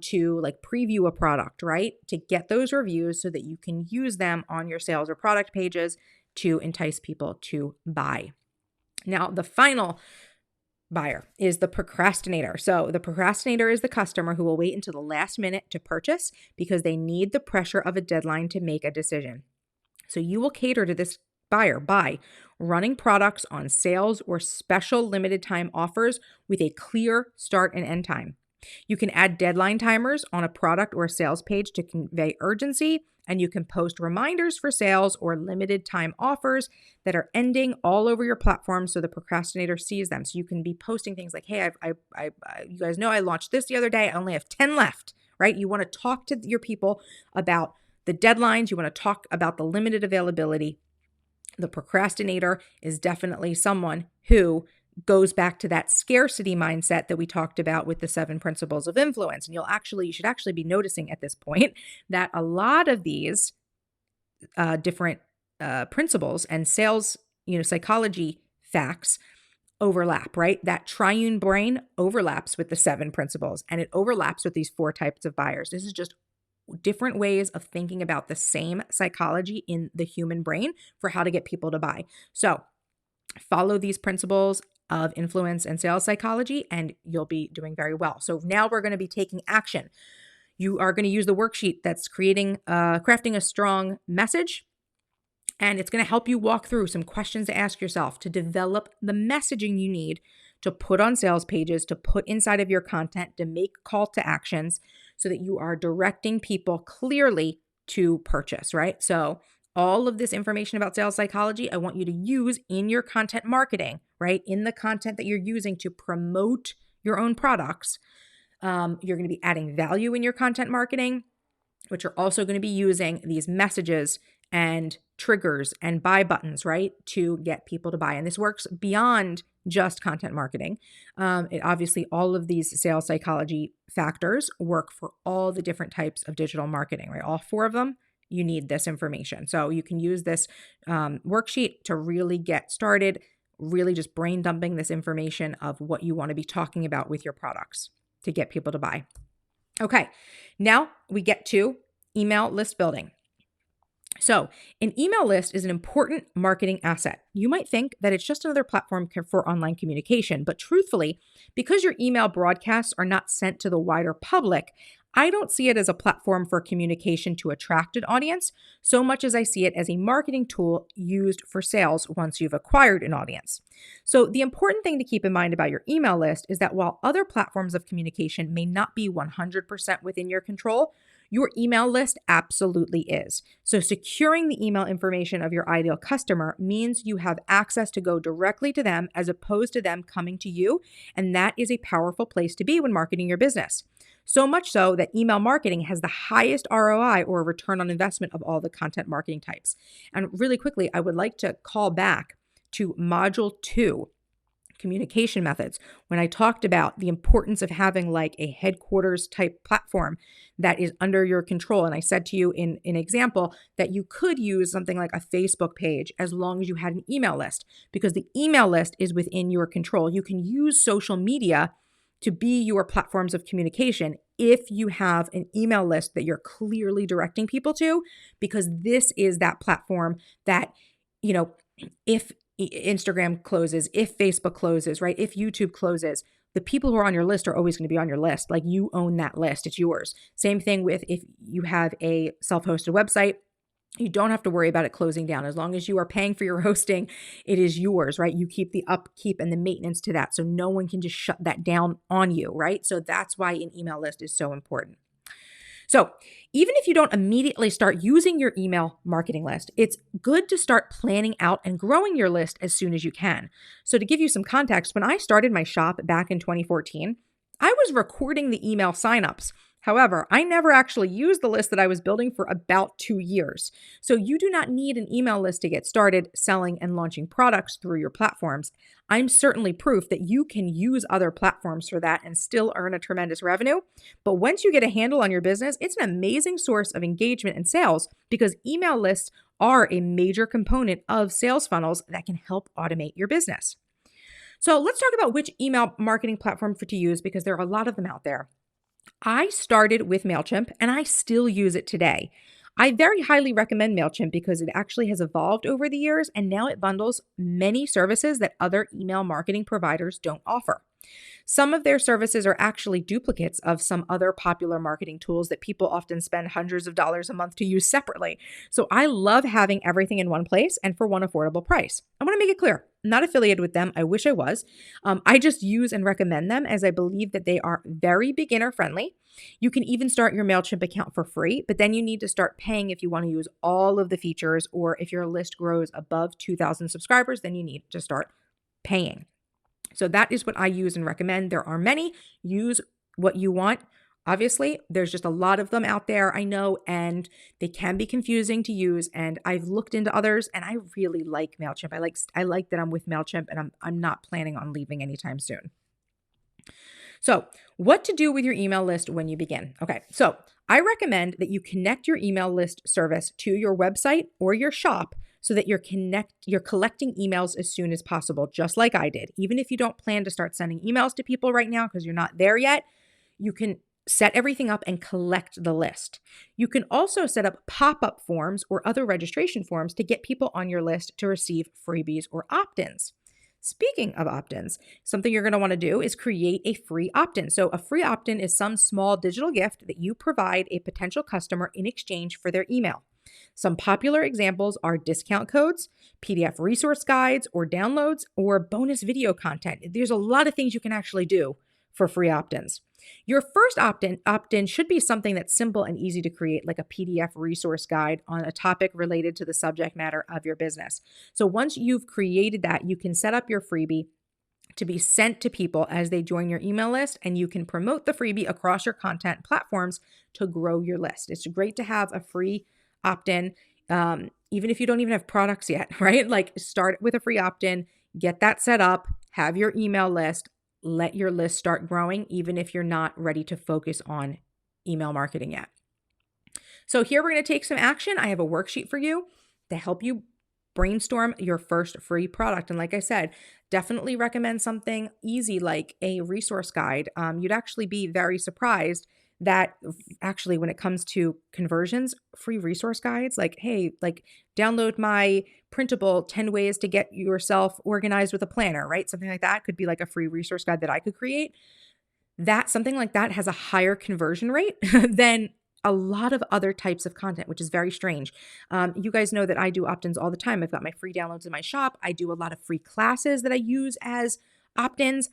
to like preview a product, right? To get those reviews so that you can use them on your sales or product pages to entice people to buy. Now, the final buyer is the procrastinator. So the procrastinator is the customer who will wait until the last minute to purchase because they need the pressure of a deadline to make a decision. So you will cater to this buyer by running products on sales or special limited time offers with a clear start and end time. You can add deadline timers on a product or sales page to convey urgency, and you can post reminders for sales or limited time offers that are ending all over your platform so the procrastinator sees them. So you can be posting things like, hey, you guys know I launched this the other day. I only have 10 left, right? You want to talk to your people about the deadlines. You want to talk about the limited availability. The procrastinator is definitely someone who goes back to that scarcity mindset that we talked about with the 7 principles of influence. And you should actually be noticing at this point that a lot of these different principles and sales, psychology facts overlap, right? That triune brain overlaps with the 7 principles, and it overlaps with these 4 types of buyers. This is just different ways of thinking about the same psychology in the human brain for how to get people to buy. So follow these principles of influence and sales psychology, and you'll be doing very well. So now we're going to be taking action. You are going to use the worksheet that's crafting a strong message, and it's going to help you walk through some questions to ask yourself to develop the messaging you need to put on sales pages, to put inside of your content, to make call to actions so that you are directing people clearly to purchase, right? So all of this information about sales psychology, I want you to use in your content marketing, right? In the content that you're using to promote your own products. You're going to be adding value in your content marketing, but you're also going to be using these messages and triggers and buy buttons, right? To get people to buy. And this works beyond just content marketing. It obviously, all of these sales psychology factors work for all the different types of digital marketing, right? All 4 of them, you need this information. So you can use this worksheet to really get started, really just brain dumping this information of what you want to be talking about with your products to get people to buy. Okay, now we get to email list building. So an email list is an important marketing asset. You might think that it's just another platform for online communication, but truthfully, because your email broadcasts are not sent to the wider public, I don't see it as a platform for communication to attract an audience so much as I see it as a marketing tool used for sales once you've acquired an audience. So the important thing to keep in mind about your email list is that while other platforms of communication may not be 100% within your control, your email list absolutely is. So securing the email information of your ideal customer means you have access to go directly to them as opposed to them coming to you, and that is a powerful place to be when marketing your business. So much so that email marketing has the highest ROI, or return on investment, of all the content marketing types. And really quickly, I would like to call back to module 2, communication methods, when I talked about the importance of having like a headquarters type platform that is under your control. And I said to you in an example that you could use something like a Facebook page as long as you had an email list, because the email list is within your control. You can use social media to be your platforms of communication if you have an email list that you're clearly directing people to, because this is that platform that, if Instagram closes, if Facebook closes, right? If YouTube closes, the people who are on your list are always going to be on your list. Like, you own that list. It's yours. Same thing with if you have a self-hosted website. You don't have to worry about it closing down. As long as you are paying for your hosting, it is yours, right? You keep the upkeep and the maintenance to that. So no one can just shut that down on you, right? So that's why an email list is so important. So even if you don't immediately start using your email marketing list, it's good to start planning out and growing your list as soon as you can. So to give you some context, when I started my shop back in 2014, I was recording the email signups. However, I never actually used the list that I was building for about 2 years. So you do not need an email list to get started selling and launching products through your platforms. I'm certainly proof that you can use other platforms for that and still earn a tremendous revenue. But once you get a handle on your business, it's an amazing source of engagement and sales because email lists are a major component of sales funnels that can help automate your business. So let's talk about which email marketing platform to use because there are a lot of them out there. I started with MailChimp and I still use it today. I very highly recommend MailChimp because it actually has evolved over the years and now it bundles many services that other email marketing providers don't offer. Some of their services are actually duplicates of some other popular marketing tools that people often spend hundreds of dollars a month to use separately. So I love having everything in one place and for one affordable price. I want to make it clear, I'm not affiliated with them. I wish I was. I just use and recommend them as I believe that they are very beginner friendly. You can even start your MailChimp account for free, but then you need to start paying if you want to use all of the features, or if your list grows above 2,000 subscribers, then you need to start paying. So that is what I use and recommend. There are many. Use what you want. Obviously, there's just a lot of them out there, I know, and they can be confusing to use. And I've looked into others, and I really like MailChimp. I like that I'm with MailChimp, and I'm not planning on leaving anytime soon. So, what to do with your email list when you begin? Okay, so I recommend that you connect your email list service to your website or your shop so that you're collecting emails as soon as possible, just like I did. Even if you don't plan to start sending emails to people right now because you're not there yet, you can set everything up and collect the list. You can also set up pop-up forms or other registration forms to get people on your list to receive freebies or opt-ins. Speaking of opt-ins, something you're going to want to do is create a free opt-in. So a free opt-in is some small digital gift that you provide a potential customer in exchange for their email. Some popular examples are discount codes, PDF resource guides or downloads, or bonus video content. There's a lot of things you can actually do for free opt-ins. Your first opt-in should be something that's simple and easy to create, like a PDF resource guide on a topic related to the subject matter of your business. So once you've created that, you can set up your freebie to be sent to people as they join your email list, and you can promote the freebie across your content platforms to grow your list. It's great to have a free opt-in, even if you don't even have products yet, right? Like start with a free opt-in, get that set up, have your email list, let your list start growing, even if you're not ready to focus on email marketing yet. So here we're going to take some action. I have a worksheet for you to help you brainstorm your first free product. And like I said, definitely recommend something easy like a resource guide. You'd actually be very surprised that actually when it comes to conversions, free resource guides, like, hey, like download my printable 10 ways to get yourself organized with a planner, right? Something like that could be like a free resource guide that I could create. That something like that has a higher conversion rate than a lot of other types of content, which is very strange. You guys know that I do opt-ins all the time. I've got my free downloads in my shop. I do a lot of free classes that I use as opt-ins.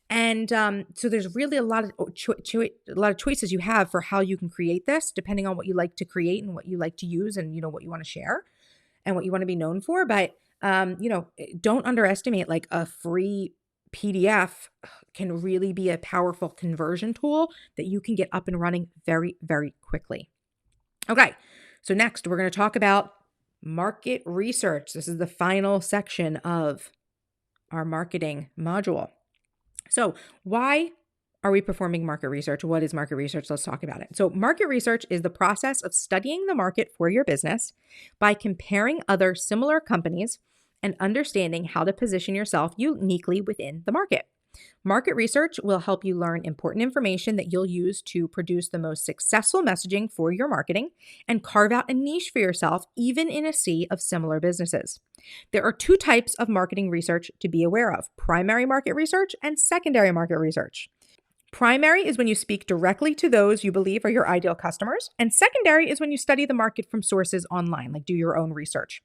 And so there's really a lot of choices you have for how you can create this, depending on what you like to create and what you like to use, and what you want to share and what you want to be known for. But don't underestimate, like, a free PDF can really be a powerful conversion tool that you can get up and running very, very quickly. Okay, so next we're going to talk about market research. This is the final section of our marketing module. So why are we performing market research? What is market research? Let's talk about it. So market research is the process of studying the market for your business by comparing other similar companies and understanding how to position yourself uniquely within the market. Market research will help you learn important information that you'll use to produce the most successful messaging for your marketing and carve out a niche for yourself, even in a sea of similar businesses. There are two types of marketing research to be aware of: primary market research and secondary market research. Primary is when you speak directly to those you believe are your ideal customers, and secondary is when you study the market from sources online, like do your own research.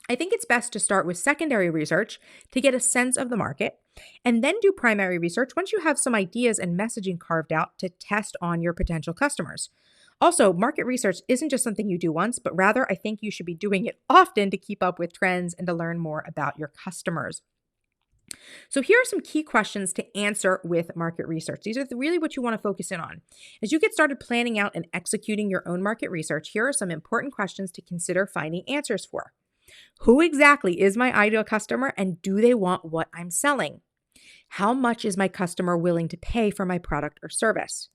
I think it's best to start with secondary research to get a sense of the market, and then do primary research once you have some ideas and messaging carved out to test on your potential customers. Also, market research isn't just something you do once, but rather I think you should be doing it often to keep up with trends and to learn more about your customers. So here are some key questions to answer with market research. These are really what you want to focus in on. As you get started planning out and executing your own market research, here are some important questions to consider finding answers for. Who exactly is my ideal customer, and do they want what I'm selling? How much is my customer willing to pay for my product or service?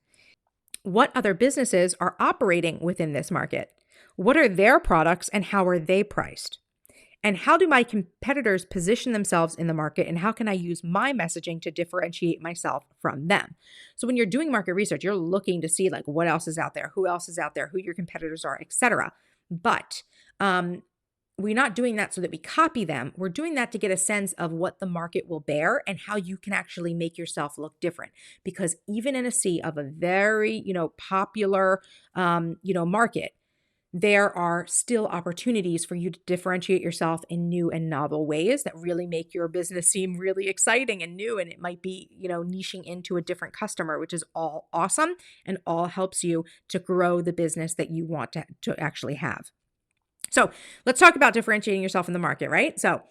What other businesses are operating within this market? What are their products and how are they priced? And how do my competitors position themselves in the market, and how can I use my messaging to differentiate myself from them? So when you're doing market research, you're looking to see like what else is out there, who else is out there, who your competitors are, etc. But we're not doing that so that we copy them. We're doing that to get a sense of what the market will bear and how you can actually make yourself look different. Because even in a sea of a very, popular, market, there are still opportunities for you to differentiate yourself in new and novel ways that really make your business seem really exciting and new. And it might be, niching into a different customer, which is all awesome and all helps you to grow the business that you want to actually have. So let's talk about differentiating yourself in the market, right? So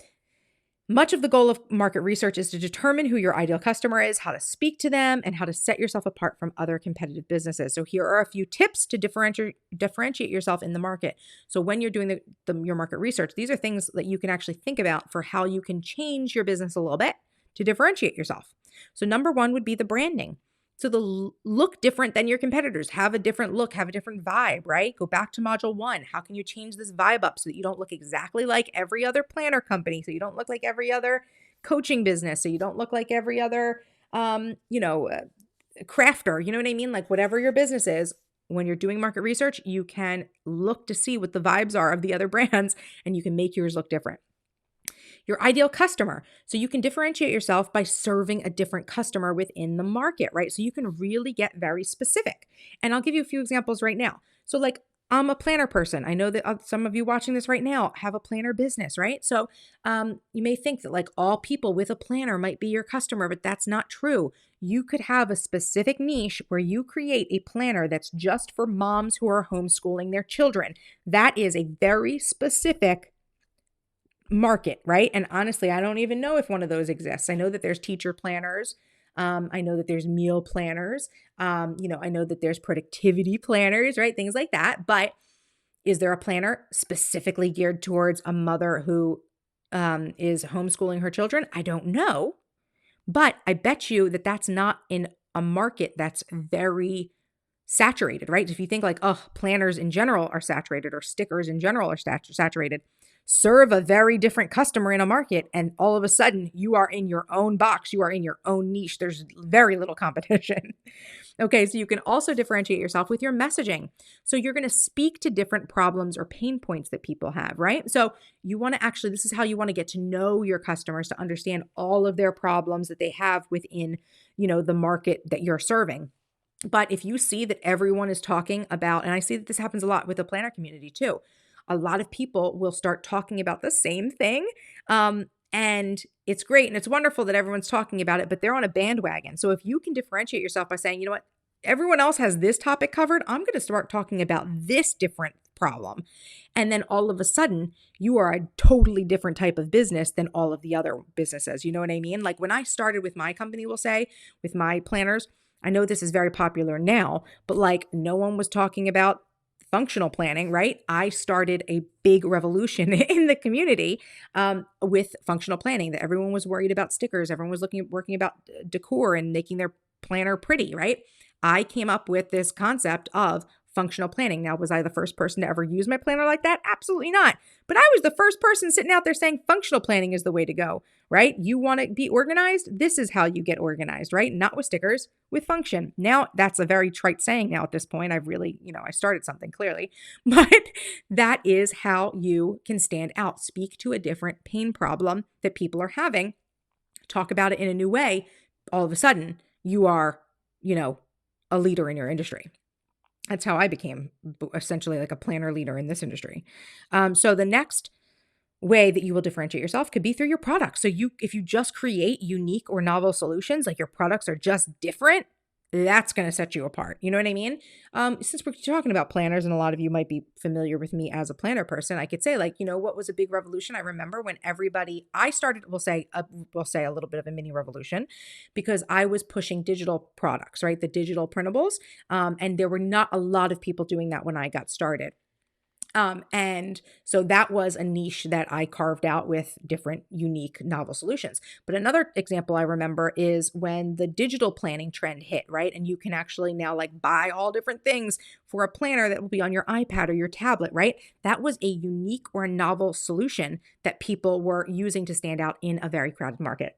much of the goal of market research is to determine who your ideal customer is, how to speak to them, and how to set yourself apart from other competitive businesses. So here are a few tips to differentiate yourself in the market. So when you're doing your market research, these are things that you can actually think about for how you can change your business a little bit to differentiate yourself. So number one would be the branding. So look different than your competitors, have a different look, have a different vibe, right? Go back to module 1. How can you change this vibe up so that you don't look exactly like every other planner company? So you don't look like every other coaching business. So you don't look like every other, crafter, you know what I mean? Like whatever your business is, when you're doing market research, you can look to see what the vibes are of the other brands and you can make yours look different. Your ideal customer. So you can differentiate yourself by serving a different customer within the market, right? So you can really get very specific. And I'll give you a few examples right now. So like I'm a planner person. I know that some of you watching this right now have a planner business, right? So you may think that like all people with a planner might be your customer, but that's not true. You could have a specific niche where you create a planner that's just for moms who are homeschooling their children. That is a very specific market, right? And honestly, I don't even know if one of those exists. I know that there's teacher planners. I know that there's meal planners. I know that there's productivity planners, right? Things like that. But is there a planner specifically geared towards a mother who is homeschooling her children? I don't know. But I bet you that that's not in a market that's very saturated, right? If you think like, oh, planners in general are saturated or stickers in general are saturated, serve a very different customer in a market, and all of a sudden you are in your own box, you are in your own niche. There's very little competition. Okay, so you can also differentiate yourself with your messaging. So you're going to speak to different problems or pain points that people have, right? So you want to actually, this is how you want to get to know your customers, to understand all of their problems that they have within, the market that you're serving. But if you see that everyone is talking about, and I see that this happens a lot with the planner community too, a lot of people will start talking about the same thing. And it's great and it's wonderful that everyone's talking about it, but they're on a bandwagon. So if you can differentiate yourself by saying, you know what, everyone else has this topic covered, I'm going to start talking about this different problem. And then all of a sudden, you are a totally different type of business than all of the other businesses. You know what I mean? Like when I started with my company, we'll say, with my planners, I know this is very popular now, but like no one was talking about functional planning, right? I started a big revolution in the community with functional planning, that everyone was worried about stickers. Everyone was working about decor and making their planner pretty, right? I came up with this concept of functional planning. Now, was I the first person to ever use my planner like that? Absolutely not. But I was the first person sitting out there saying functional planning is the way to go, right? You want to be organized? This is how you get organized, right? Not with stickers, with function. Now, that's a very trite saying now at this point. I've really, I started something clearly, but that is how you can stand out. Speak to a different pain problem that people are having. Talk about it in a new way. All of a sudden, you are, a leader in your industry. That's how I became essentially like a planner leader in this industry. So the next way that you will differentiate yourself could be through your products. So if you just create unique or novel solutions, like your products are just different, That's going to set you apart. You know what I mean? Since we're talking about planners, and a lot of you might be familiar with me as a planner person, I could say, like, what was a big revolution? I remember when I started, we'll say a little bit of a mini revolution, because I was pushing digital products, right? The digital printables. And there were not a lot of people doing that when I got started. And so that was a niche that I carved out with different unique novel solutions. But another example I remember is when the digital planning trend hit, right? And you can actually now like buy all different things for a planner that will be on your iPad or your tablet, right? That was a unique or a novel solution that people were using to stand out in a very crowded market.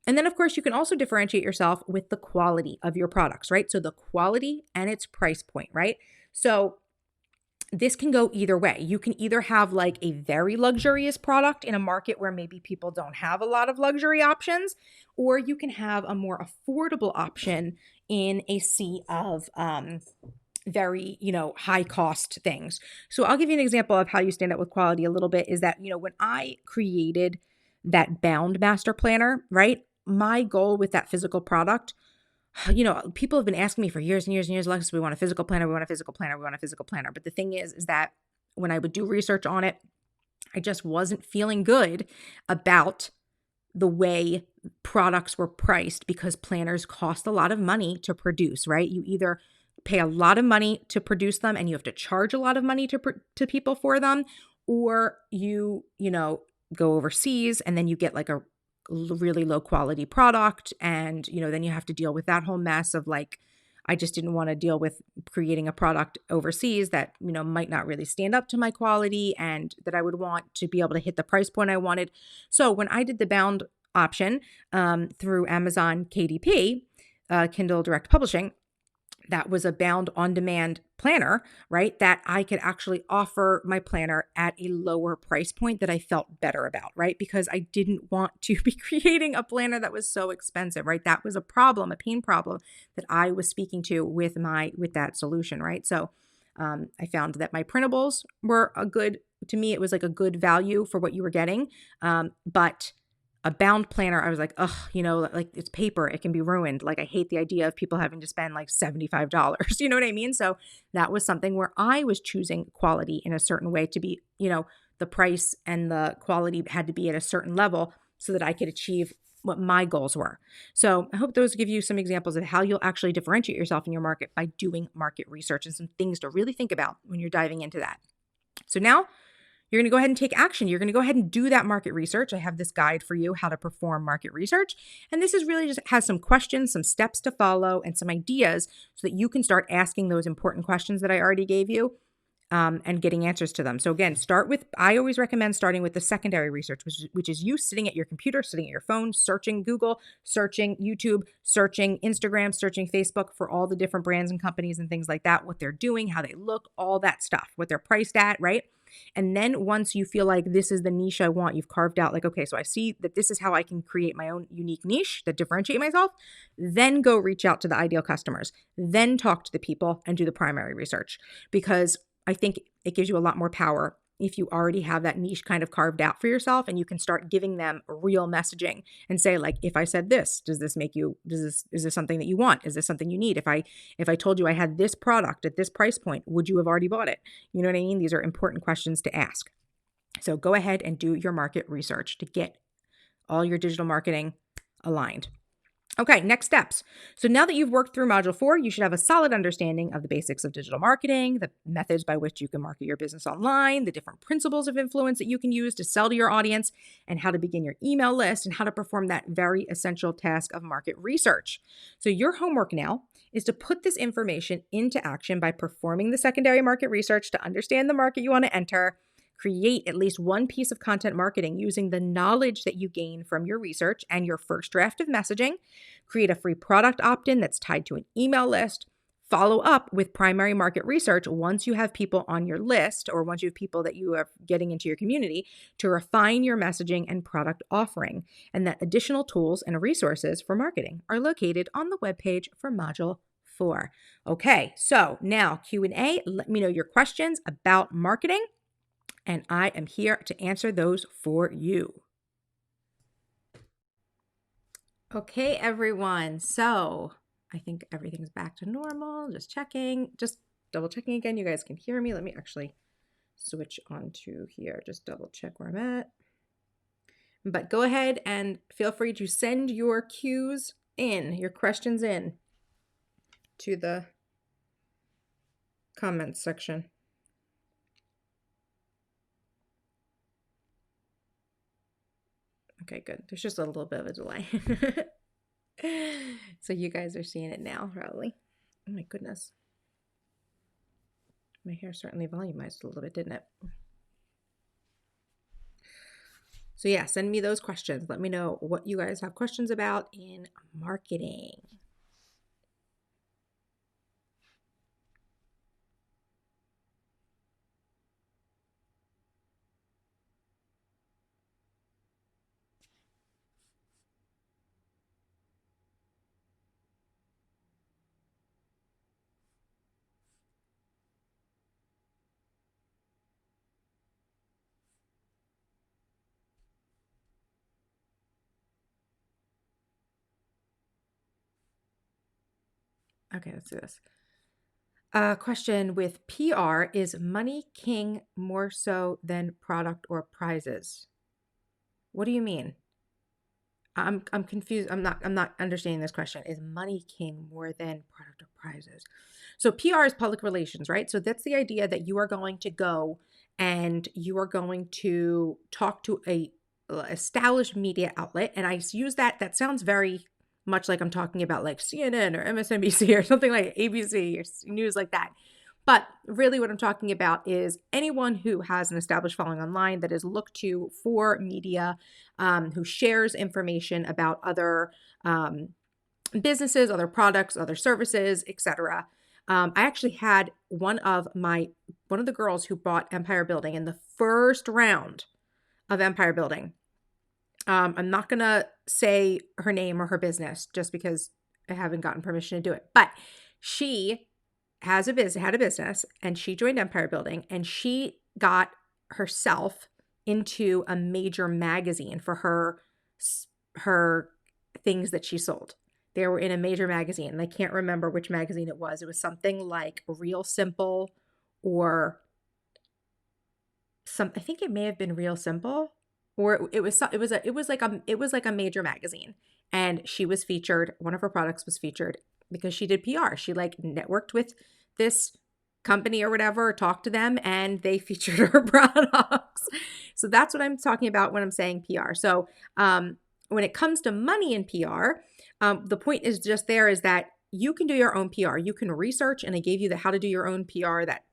And then, of course, you can also differentiate yourself with the quality of your products, right? So the quality and its price point, right? So this can go either way. You can either have like a very luxurious product in a market where maybe people don't have a lot of luxury options, or you can have a more affordable option in a sea of very, high cost things. So I'll give you an example of how you stand out with quality a little bit is that, when I created that bound master planner, right? My goal with that physical product, people have been asking me for years and years and years, Alexis, we want a physical planner, we want a physical planner, we want a physical planner. But the thing is that when I would do research on it, I just wasn't feeling good about the way products were priced because planners cost a lot of money to produce, right? You either pay a lot of money to produce them and you have to charge a lot of money to people for them, or go overseas and then you get like a really low quality product, and then you have to deal with that whole mess of like, I just didn't want to deal with creating a product overseas that might not really stand up to my quality and that I would want to be able to hit the price point I wanted. So when I did the bound option through Amazon KDP, Kindle Direct Publishing, that was a bound on-demand planner, right? That I could actually offer my planner at a lower price point that I felt better about, right? Because I didn't want to be creating a planner that was so expensive, right? That was a problem, a pain problem that I was speaking to with that solution, right? So I found that my printables were to me, it was like a good value for what you were getting. But a bound planner, I was like, ugh, like it's paper. It can be ruined. Like I hate the idea of people having to spend like $75. You know what I mean? So that was something where I was choosing quality in a certain way to be, the price and the quality had to be at a certain level so that I could achieve what my goals were. So I hope those give you some examples of how you'll actually differentiate yourself in your market by doing market research and some things to really think about when you're diving into that. So now you're going to go ahead and take action. You're going to go ahead and do that market research. I have this guide for you, how to perform market research. And this is really just has some questions, some steps to follow, and some ideas so that you can start asking those important questions that I already gave you and getting answers to them. So again, I always recommend starting with the secondary research, which is you sitting at your computer, sitting at your phone, searching Google, searching YouTube, searching Instagram, searching Facebook for all the different brands and companies and things like that, what they're doing, how they look, all that stuff, what they're priced at, right? And then once you feel like this is the niche I want, you've carved out like, okay, so I see that this is how I can create my own unique niche that differentiate myself, then go reach out to the ideal customers, then talk to the people and do the primary research. Because I think it gives you a lot more power if you already have that niche kind of carved out for yourself and you can start giving them real messaging and say like, if I said this, is this something that you want? Is this something you need? If I told you I had this product at this price point, would you have already bought it? You know what I mean? These are important questions to ask. So go ahead and do your market research to get all your digital marketing aligned. Okay, next steps. So now that you've worked through Module 4, you should have a solid understanding of the basics of digital marketing, the methods by which you can market your business online, the different principles of influence that you can use to sell to your audience, and how to begin your email list, and how to perform that very essential task of market research. So your homework now is to put this information into action by performing the secondary market research to understand the market you want to enter. Create at least one piece of content marketing using the knowledge that you gain from your research and your first draft of messaging. Create a free product opt-in that's tied to an email list. Follow up with primary market research once you have people on your list or once you have people that you are getting into your community to refine your messaging and product offering. And that additional tools and resources for marketing are located on the webpage for Module 4. Okay, so now Q&A. Let me know your questions about marketing, and I am here to answer those for you. Okay, everyone. So I think everything's back to normal. Just checking, just double checking again. You guys can hear me. Let me actually switch on to here. Just double check where I'm at. But go ahead and feel free to send your cues in, your questions in to the comments section. Okay, good. There's just a little bit of a delay. So you guys are seeing it now, probably. Oh my goodness. My hair certainly volumized a little bit, didn't it? So yeah, send me those questions. Let me know what you guys have questions about in marketing. Okay, let's do this. Question with PR, is money king more so than product or prizes? What do you mean? I'm confused. I'm not understanding this question. Is money king more than product or prizes? So PR is public relations, right? So that's the idea that you are going to go and you are going to talk to a established media outlet. And I use that sounds very much like I'm talking about like CNN or MSNBC or something like ABC or news like that. But really, what I'm talking about is anyone who has an established following online that is looked to for media, who shares information about other businesses, other products, other services, etc. I actually had one of the girls who bought Empire Building in the first round of Empire Building. I'm not gonna say her name or her business just because I haven't gotten permission to do it, but she had a business and she joined Empire Building and she got herself into a major magazine for her things that she sold. They were in a major magazine and I can't remember which magazine it was. It was something like Real Simple or I think it may have been Real Simple or it was like a major magazine and she was featured. One of her products was featured because she did PR. She like networked with this company or whatever, talked to them, and they featured her products. So that's what I'm talking about when I'm saying PR. So when it comes to money in PR, the point is just there is that you can do your own PR. You can research, and I gave you the how to do your own PR, that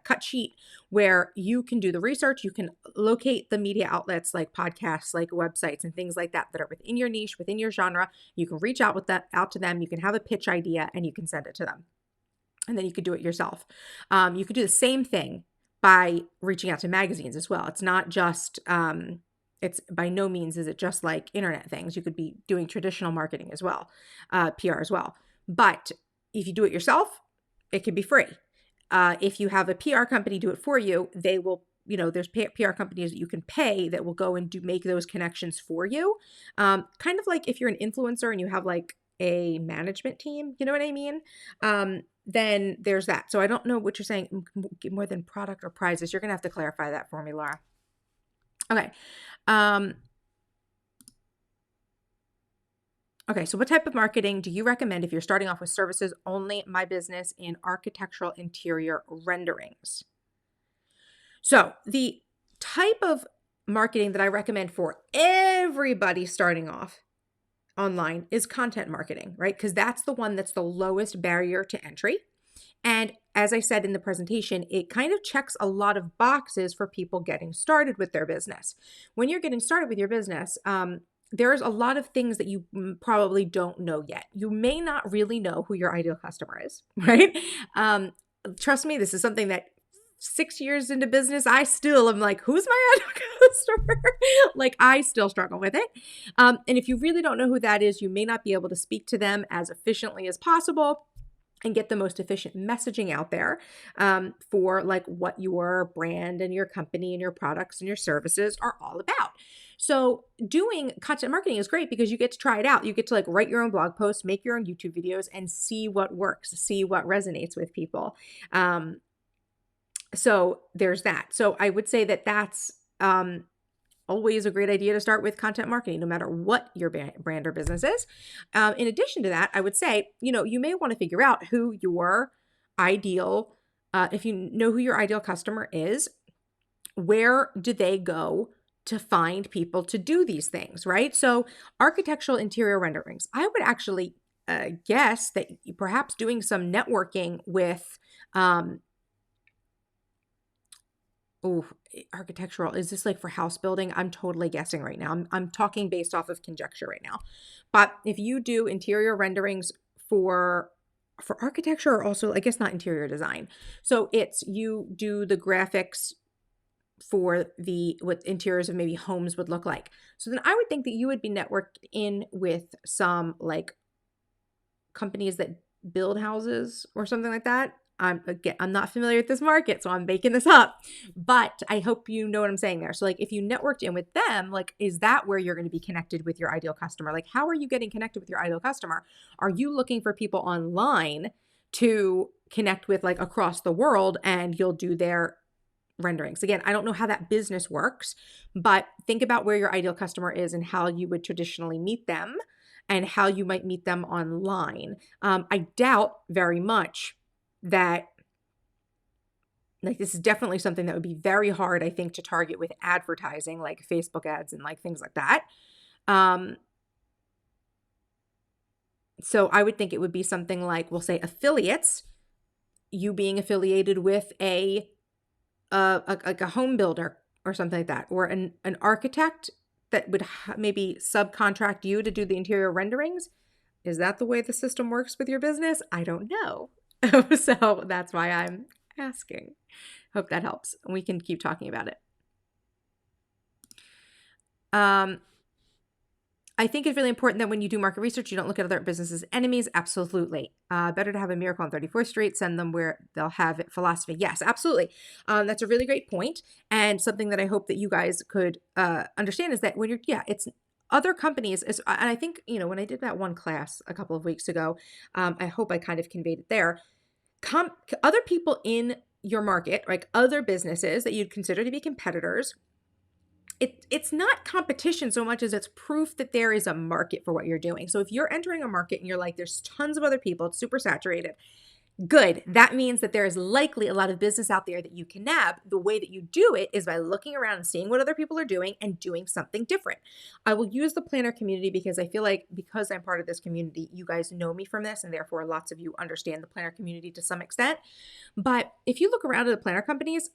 cut sheet where you can do the research. You can locate the media outlets like podcasts, like websites and things like that are within your niche, within your genre. You can reach out to them. You can have a pitch idea and you can send it to them. And then you could do it yourself. You could do the same thing by reaching out to magazines as well. It's not just it's by no means is it just like internet things. You could be doing traditional marketing as well, PR as well. But if you do it yourself, it can be free. If you have a PR company do it for you, they will, there's PR companies that you can pay that will go and make those connections for you. Kind of like if you're an influencer and you have like a management team, you know what I mean? Then there's that. So I don't know what you're saying more than product or prizes. You're going to have to clarify that for me, Laura. Okay. Okay, so what type of marketing do you recommend if you're starting off with services only? My business in architectural interior renderings. So the type of marketing that I recommend for everybody starting off online is content marketing, right? Because that's the one that's the lowest barrier to entry. And as I said in the presentation, it kind of checks a lot of boxes for people getting started with their business. When you're getting started with your business, there's a lot of things that you probably don't know yet. You may not really know who your ideal customer is, right? Trust me, this is something that 6 years into business, I still am like, who's my ideal customer? Like, I still struggle with it. And if you really don't know who that is, you may not be able to speak to them as efficiently as possible and get the most efficient messaging out there for like what your brand and your company and your products and your services are all about. So doing content marketing is great because you get to try it out. You get to like write your own blog posts, make your own YouTube videos, and see what works, see what resonates with people. So there's that. So I would say that that's always a great idea to start with content marketing, no matter what your brand or business is. In addition to that, I would say, you may want to figure out who your ideal, if you know who your ideal customer is, where do they go to find people to do these things, right? So architectural interior renderings, I would actually guess that perhaps doing some networking with, architectural, is this like for house building? I'm totally guessing right now. I'm talking based off of conjecture right now. But if you do interior renderings for architecture, or also, I guess, not interior design. So it's you do the graphics for what interiors of maybe homes would look like. So then I would think that you would be networked in with some like companies that build houses or something like that. I'm not familiar with this market, so I'm making this up, but I hope you know what I'm saying there. So like if you networked in with them, like, is that where you're going to be connected with your ideal customer? Like, how are you getting connected with your ideal customer? Are you looking for people online to connect with like across the world, and you'll do their renderings? Again, I don't know how that business works, but think about where your ideal customer is and how you would traditionally meet them and how you might meet them online. I doubt very much that, like, this is definitely something that would be very hard, I think, to target with advertising, like Facebook ads and like things like that. So I would think it would be something like, we'll say affiliates, you being affiliated with like a home builder or something like that, or an architect that would maybe subcontract you to do the interior renderings. Is that the way the system works with your business? I don't know. So that's why I'm asking. Hope that helps. We can keep talking about it. I think it's really important that when you do market research, you don't look at other businesses' enemies. Absolutely. Better to have a miracle on 34th Street, send them where they'll have it philosophy. Yes, absolutely. That's a really great point. And something that I hope that you guys could understand is that when it's other companies, and I think, when I did that one class a couple of weeks ago, I hope I kind of conveyed it there. Other people in your market, like other businesses that you'd consider to be competitors, it's not competition so much as it's proof that there is a market for what you're doing. So if you're entering a market and you're like, there's tons of other people, it's super saturated, good. That means that there is likely a lot of business out there that you can nab. The way that you do it is by looking around and seeing what other people are doing and doing something different. I will use the planner community because I feel like, because I'm part of this community, you guys know me from this, and therefore lots of you understand the planner community to some extent. But if you look around at the planner companies,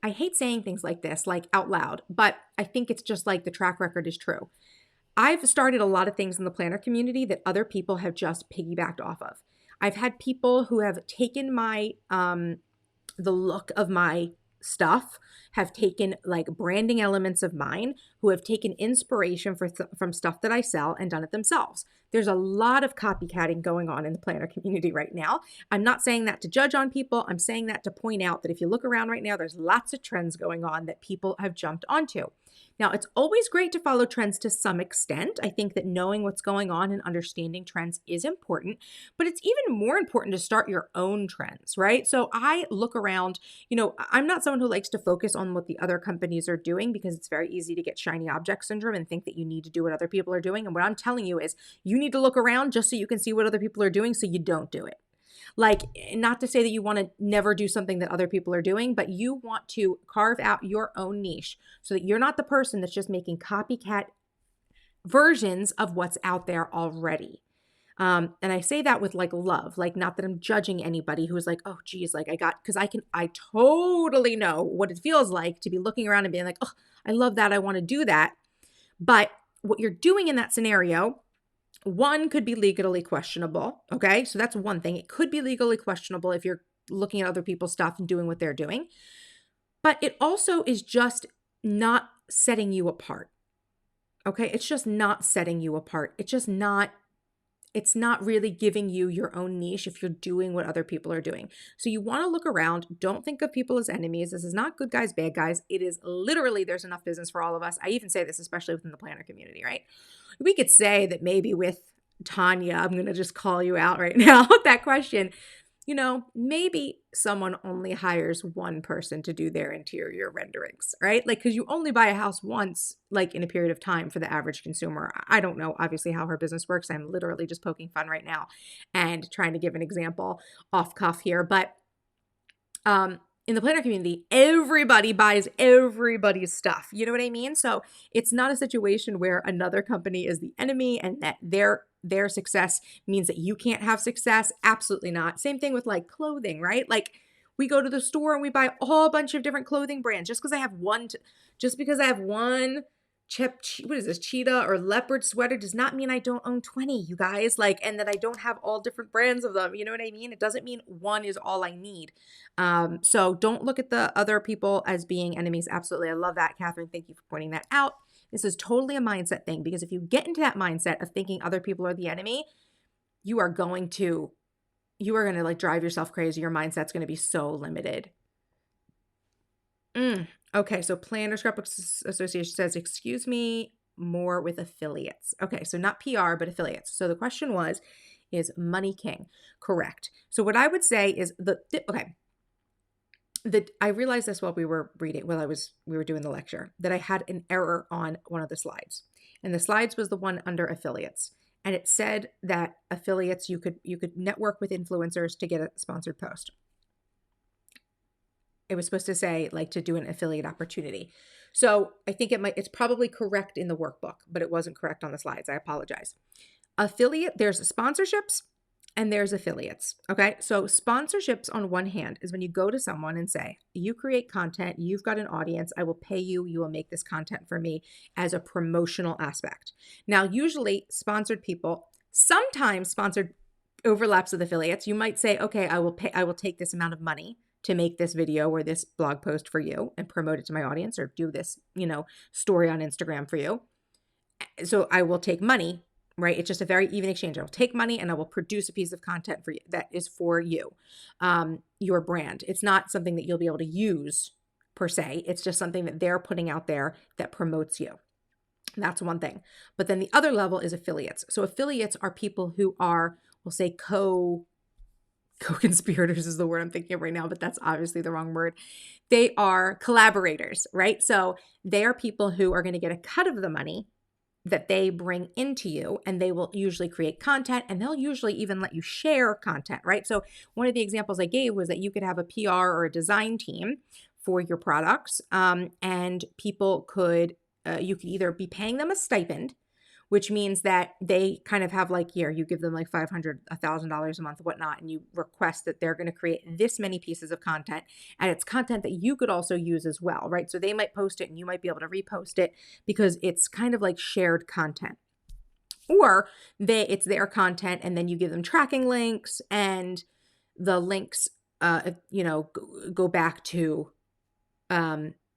I hate saying things like this, like out loud, but I think it's just like the track record is true. I've started a lot of things in the planner community that other people have just piggybacked off of. I've had people who have taken my, the look of my stuff, have taken like branding elements of mine, who have taken inspiration from stuff that I sell and done it themselves. There's a lot of copycatting going on in the planner community right now. I'm not saying that to judge on people. I'm saying that to point out that if you look around right now, there's lots of trends going on that people have jumped onto. Now, it's always great to follow trends to some extent. I think that knowing what's going on and understanding trends is important, but it's even more important to start your own trends, right? So I look around, I'm not someone who likes to focus on what the other companies are doing, because it's very easy to get shiny object syndrome and think that you need to do what other people are doing. And what I'm telling you is you need to look around just so you can see what other people are doing so you don't do it. Like, not to say that you want to never do something that other people are doing, but you want to carve out your own niche so that you're not the person that's just making copycat versions of what's out there already. And I say that with like love, like, not that I'm judging anybody who's like, oh geez, like because I totally know what it feels like to be looking around and being like, oh, I love that, I want to do that. But what you're doing in that scenario, one, could be legally questionable. Okay. So that's one thing. It could be legally questionable if you're looking at other people's stuff and doing what they're doing. But it also is just not setting you apart. Okay. It's just not setting you apart. It's just not it's not really giving you your own niche if you're doing what other people are doing. So you want to look around. Don't think of people as enemies. This is not good guys, bad guys. It is literally, there's enough business for all of us. I even say this, especially within the planner community, right? We could say that maybe with Tanya, I'm going to just call you out right now with that question. Maybe someone only hires one person to do their interior renderings, right? Like, because you only buy a house once, like in a period of time for the average consumer. I don't know, obviously, how her business works. I'm literally just poking fun right now and trying to give an example off cuff here. But in the planner community, everybody buys everybody's stuff. You know what I mean? So it's not a situation where another company is the enemy and that their success means that you can't have success. Absolutely not. Same thing with like clothing, right? Like we go to the store and we buy a whole bunch of different clothing brands. Just because I have one what is this, cheetah or leopard sweater does not mean I don't own 20, you guys. Like, and that I don't have all different brands of them. You know what I mean? It doesn't mean one is all I need. So don't look at the other people as being enemies. Absolutely. I love that, Catherine. Thank you for pointing that out. This is totally a mindset thing, because if you get into that mindset of thinking other people are the enemy, you are going to like drive yourself crazy. Your mindset's going to be so limited. Okay, so Planner Scrapbooks Association says, excuse me, more with affiliates. Okay, so not PR, but affiliates. So the question is money king? Correct. So what I would say is I realized this while we were doing the lecture, that I had an error on one of the slides. And the slides was the one under affiliates. And it said that affiliates, you could network with influencers to get a sponsored post. It was supposed to say like to do an affiliate opportunity. So I think it's probably correct in the workbook, but it wasn't correct on the slides. I apologize. Affiliate, there's sponsorships and there's affiliates. Okay. So sponsorships on one hand is when you go to someone and say, you create content, you've got an audience, I will pay you, you will make this content for me as a promotional aspect. Now, usually sponsored people, sometimes sponsored overlaps with affiliates. You might say, okay, I will take this amount of money to make this video or this blog post for you and promote it to my audience, or do this, story on Instagram for you. So I will take money, right? It's just a very even exchange. I will take money and I will produce a piece of content for you that is for you, your brand. It's not something that you'll be able to use per se. It's just something that they're putting out there that promotes you. That's one thing. But then the other level is affiliates. So affiliates are people who are, we'll say, co-conspirators is the word I'm thinking of right now, but that's obviously the wrong word. They are collaborators, right? So they are people who are going to get a cut of the money that they bring into you, and they will usually create content, and they'll usually even let you share content, right? So one of the examples I gave was that you could have a PR or a design team for your products, and people could, you could either be paying them a stipend, which means that they kind of have like, you give them like $500, $1,000 a month, whatnot, and you request that they're going to create this many pieces of content, and it's content that you could also use as well, right? So they might post it and you might be able to repost it because it's kind of like shared content. Or it's their content and then you give them tracking links, and the links, go back to,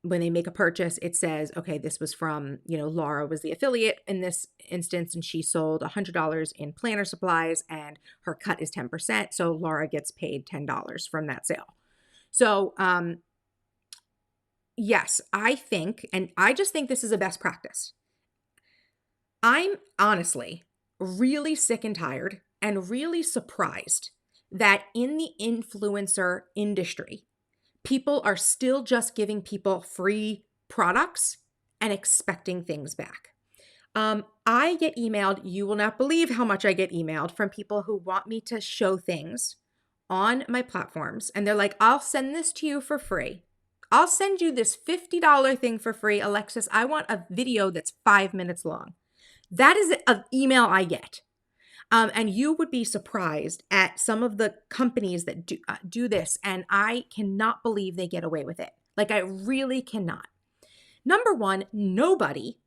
when they make a purchase, it says, okay, this was from, Laura was the affiliate in this instance, and she sold $100 in planner supplies and her cut is 10%. So Laura gets paid $10 from that sale. So, yes, I just think this is a best practice. I'm honestly really sick and tired and really surprised that in the influencer industry, people are still just giving people free products and expecting things back. I get emailed, you will not believe how much I get emailed from people who want me to show things on my platforms. And they're like, I'll send this to you for free. I'll send you this $50 thing for free. Alexis, I want a video that's 5 minutes long. That is an email I get. And you would be surprised at some of the companies that do this. And I cannot believe they get away with it. Like, I really cannot. Number one, nobody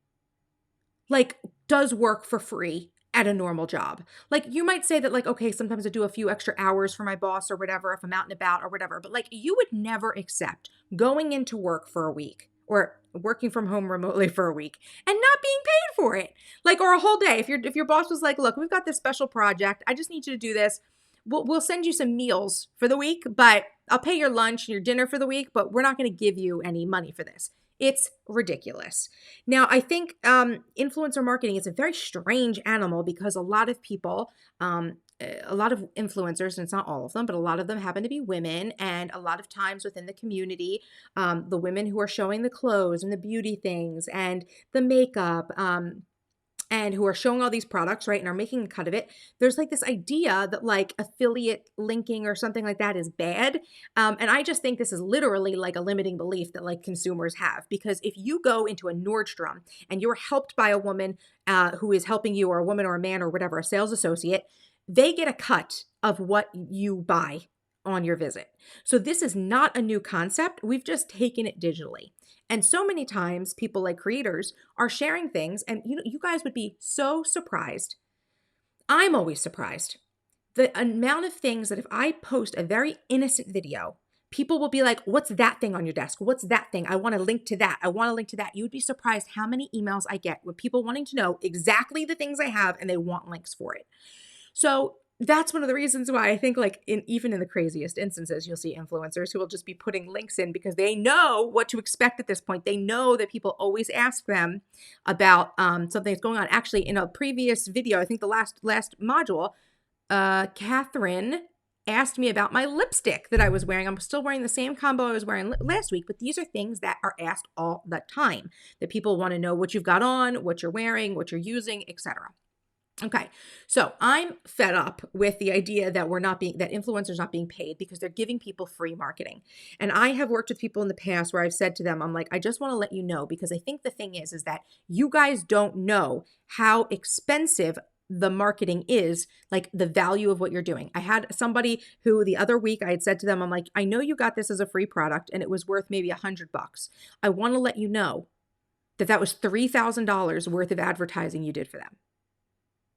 does work for free at a normal job. Like, you might say that okay, sometimes I do a few extra hours for my boss or whatever, if I'm out and about or whatever, but you would never accept going into work for a week or working from home remotely for a week and not being paid for it. Like, or a whole day. If your boss was like, look, we've got this special project. I just need you to do this. We'll send you some meals for the week, but I'll pay your lunch and your dinner for the week, but we're not going to give you any money for this. It's ridiculous. Now, I think influencer marketing is a very strange animal because a lot of people, a lot of influencers, and it's not all of them, but a lot of them happen to be women. And a lot of times within the community, the women who are showing the clothes and the beauty things and the makeup, and who are showing all these products, right, and are making a cut of it, there's like this idea that like affiliate linking or something like that is bad. And I just think this is literally like a limiting belief that like consumers have. Because if you go into a Nordstrom and you're helped by a woman who is helping you, or a woman or a man or whatever, a sales associate, they get a cut of what you buy on your visit. So this is not a new concept. We've just taken it digitally. And so many times people like creators are sharing things, and you guys would be so surprised. I'm always surprised. The amount of things that if I post a very innocent video, people will be like, what's that thing on your desk? What's that thing? I want to link to that. I want to link to that. You would be surprised how many emails I get with people wanting to know exactly the things I have and they want links for it. So that's one of the reasons why I think like even in the craziest instances, you'll see influencers who will just be putting links in because they know what to expect at this point. They know that people always ask them about something that's going on. Actually, in a previous video, I think the last module, Catherine asked me about my lipstick that I was wearing. I'm still wearing the same combo I was wearing last week, but these are things that are asked all the time, that people want to know what you've got on, what you're wearing, what you're using, etc. Okay, so I'm fed up with the idea that that influencers not being paid because they're giving people free marketing. And I have worked with people in the past where I've said to them, I'm like, I just want to let you know, because I think the thing is that you guys don't know how expensive the marketing is, like the value of what you're doing. I had somebody who the other week I had said to them, I'm like, I know you got this as a free product and it was worth maybe $100. I want to let you know that that was $3,000 worth of advertising you did for them.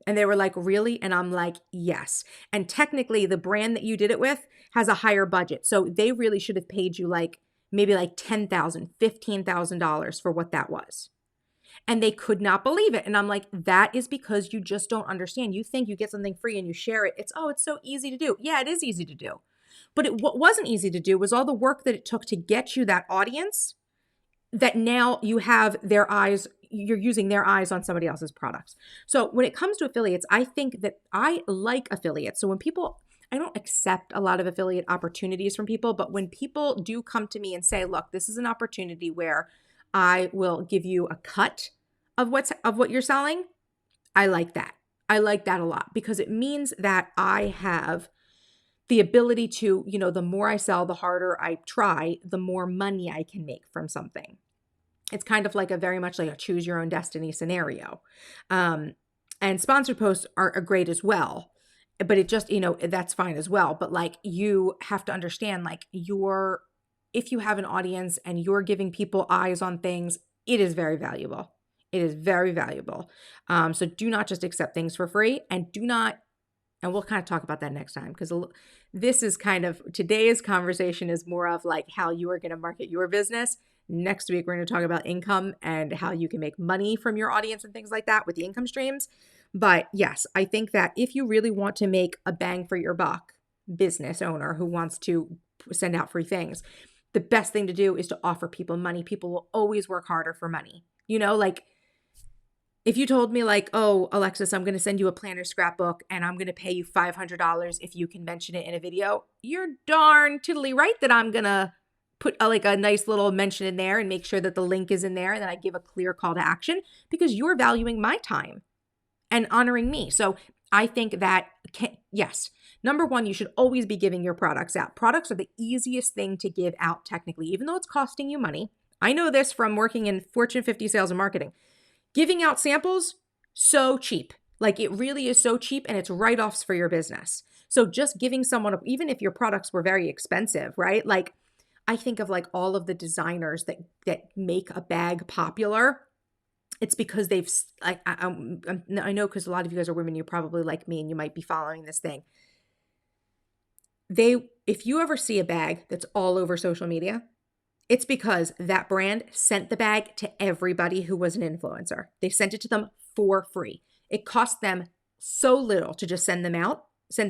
And they were like, really? And I'm like, yes. And technically the brand that you did it with has a higher budget. So they really should have paid you like maybe like $10,000, $15,000 for what that was. And they could not believe it. And I'm like, that is because you just don't understand. You think you get something free and you share it. It's so easy to do. Yeah, it is easy to do. But what wasn't easy to do was all the work that it took to get you that audience, that now you have their eyes, you're using their eyes on somebody else's products. So when it comes to affiliates, I think that I like affiliates. So when people, I don't accept a lot of affiliate opportunities from people, but when people do come to me and say, look, this is an opportunity where I will give you a cut of what you're selling, I like that. I like that a lot because it means that I have the ability to, the more I sell, the harder I try, the more money I can make from something. It's kind of like very much like a choose your own destiny scenario. And sponsored posts are great as well, but it just, that's fine as well. But like, you have to understand, like if you have an audience and you're giving people eyes on things, it is very valuable. It is very valuable. So do not just accept things for free, and and we'll kind of talk about that next time, because this is today's conversation is more of like how you are going to market your business. Next week, we're going to talk about income and how you can make money from your audience and things like that with the income streams. But yes, I think that if you really want to make a bang for your buck business owner who wants to send out free things, the best thing to do is to offer people money. People will always work harder for money. Like if you told me like, oh, Alexis, I'm going to send you a planner scrapbook and I'm going to pay you $500 if you can mention it in a video, you're darn totally right that I'm going to put a nice little mention in there and make sure that the link is in there and then I give a clear call to action, because you're valuing my time and honoring me. So I think that, yes, number one, you should always be giving your products out. Products are the easiest thing to give out technically, even though it's costing you money. I know this from working in Fortune 50 sales and marketing. Giving out samples, so cheap. Like it really is so cheap, and it's write-offs for your business. So just giving someone, even if your products were very expensive, right? Like I think of like all of the designers that make a bag popular. It's because they've like, I know, because a lot of you guys are women, you're probably like me and you might be following this thing. If you ever see a bag that's all over social media, It's because that brand sent the bag to everybody who was an influencer. They sent it to them for free. It cost them so little to just send it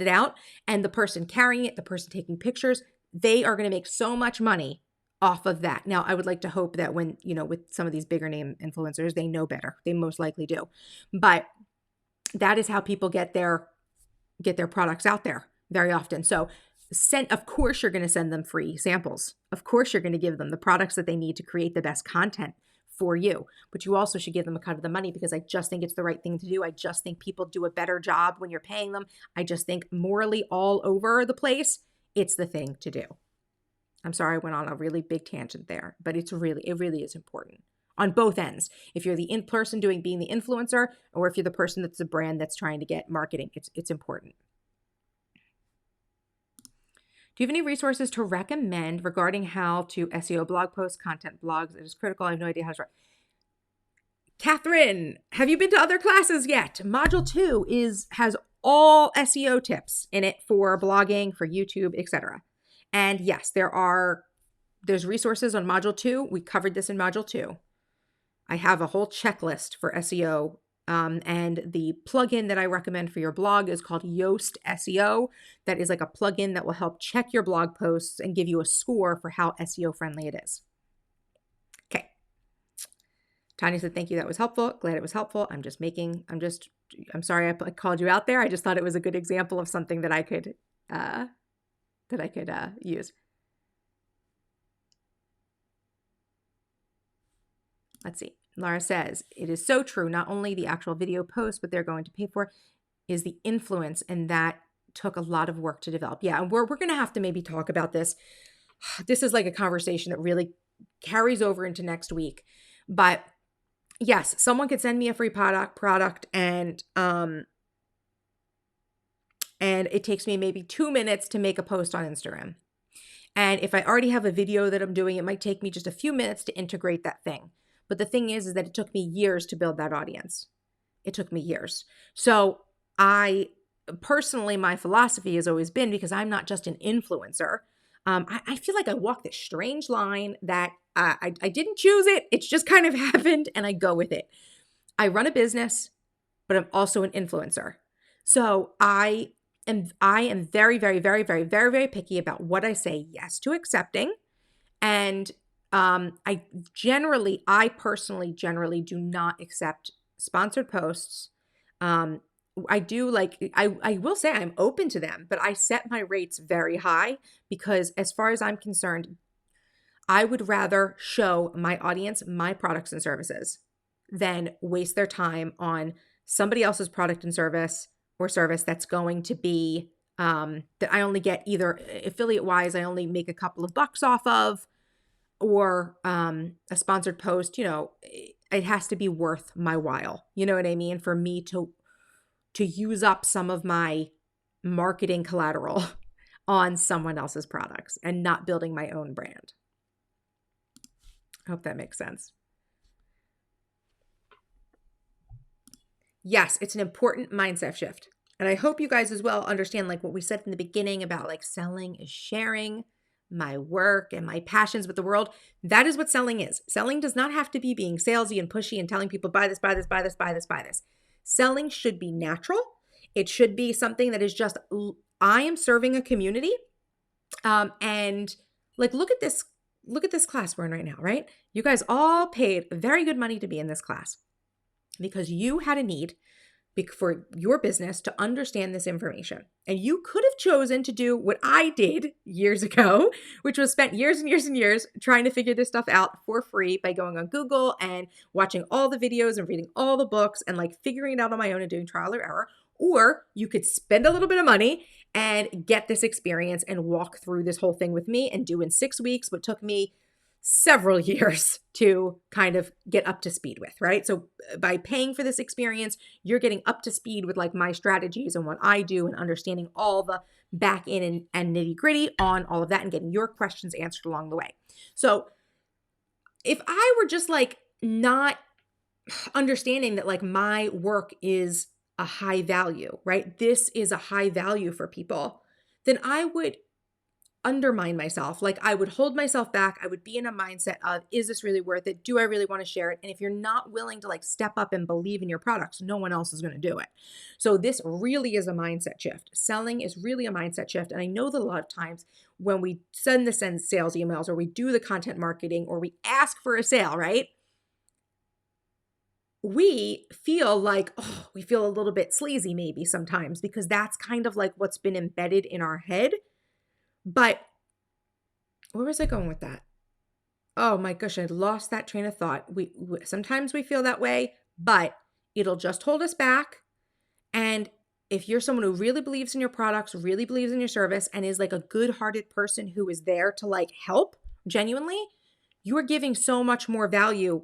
out. And the person carrying it, the person taking pictures, they are going to make so much money off of that. Now, I would like to hope that when, with some of these bigger name influencers, they know better. They most likely do. But that is how people get their products out there very often. So of course you're going to send them free samples. Of course you're going to give them the products that they need to create the best content for you. But you also should give them a cut of the money, because I just think it's the right thing to do. I just think people do a better job when you're paying them. I just think morally all over the place, it's the thing to do. I'm sorry I went on a really big tangent there, but it really is important on both ends. If you're the in-person being the influencer, or if you're the person that's the brand that's trying to get marketing, it's important. Do you have any resources to recommend regarding how to SEO blog posts, content blogs? It is critical. I have no idea how to start. Catherine, have you been to other classes yet? Module 2 has all SEO tips in it for blogging, for YouTube, etc. And yes, there's resources on Module 2. We covered this in Module 2. I have a whole checklist for SEO. And the plugin that I recommend for your blog is called Yoast SEO. That is like a plugin that will help check your blog posts and give you a score for how SEO friendly it is. Okay. Tanya said, thank you. That was helpful. Glad it was helpful. I'm sorry I called you out there. I just thought it was a good example of something that I could use. Let's see. Laura says, it is so true. Not only the actual video post, what they're going to pay for is the influence. And that took a lot of work to develop. Yeah. And we're going to have to maybe talk about this. This is like a conversation that really carries over into next week. But yes, someone could send me a free product and it takes me maybe 2 minutes to make a post on Instagram. And if I already have a video that I'm doing, it might take me just a few minutes to integrate that thing. But the thing is that it took me years to build that audience. It took me years. So I personally, my philosophy has always been, because I'm not just an influencer, I feel like I walk this strange line that I didn't choose it. It's just kind of happened and I go with it. I run a business, but I'm also an influencer. So I am very, very, very, very, very, very picky about what I say yes to accepting. And I personally generally do not accept sponsored posts. I will say I'm open to them, but I set my rates very high, because as far as I'm concerned, I would rather show my audience my products and services than waste their time on somebody else's product and service that's going to be, that I only get either affiliate wise, I only make a couple of bucks off of, or a sponsored post. It has to be worth my while. You know what I mean? For me to use up some of my marketing collateral on someone else's products and not building my own brand. I hope that makes sense. Yes, it's an important mindset shift. And I hope you guys as well understand, like what we said in the beginning about like selling is sharing my work and my passions with the world. That is what selling is. Selling does not have to be being salesy and pushy and telling people buy this, buy this, buy this, buy this, buy this. Selling should be natural. It should be something that is just, I am serving a community. And like, look at this class we're in right now, right? You guys all paid very good money to be in this class because you had a need for your business to understand this information. And you could have chosen to do what I did years ago, which was spent years and years and years trying to figure this stuff out for free by going on Google and watching all the videos and reading all the books and like figuring it out on my own and doing trial or error. Or you could spend a little bit of money and get this experience and walk through this whole thing with me and do in 6 weeks what took me several years to kind of get up to speed with, right? So by paying for this experience, you're getting up to speed with like my strategies and what I do and understanding all the back end and nitty gritty on all of that and getting your questions answered along the way. So if I were just like not understanding that like my work is a high value, right? This is a high value for people, then I would undermine myself. Like I would hold myself back. I would be in a mindset of, is this really worth it? Do I really want to share it? And if you're not willing to like step up and believe in your products, no one else is going to do it. So this really is a mindset shift. Selling is really a mindset shift. And I know that a lot of times when we send sales emails or we do the content marketing or we ask for a sale, right? We feel like, oh, we feel a little bit sleazy maybe sometimes because that's kind of like what's been embedded in our head. But where was I going with that? Oh my gosh, I lost that train of thought. Sometimes we feel that way, but it'll just hold us back. And if you're someone who really believes in your products, really believes in your service, and is like a good-hearted person who is there to like help genuinely, you are giving so much more value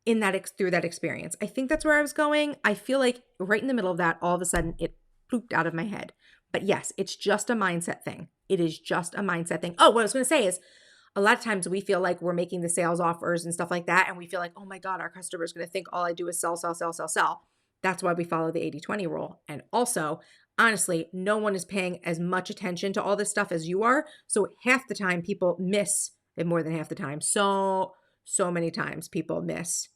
in that through that experience. I think that's where I was going. I feel like right in the middle of that, all of a sudden it pooped out of my head. But yes, it's just a mindset thing. It is just a mindset thing. Oh, what I was going to say is a lot of times we feel like we're making the sales offers and stuff like that. And we feel like, oh my God, our customer is going to think all I do is sell, sell, sell, sell, sell. That's why we follow the 80-20 rule. And also, honestly, no one is paying as much attention to all this stuff as you are. So half the time people miss it, more than half the time. So many times people miss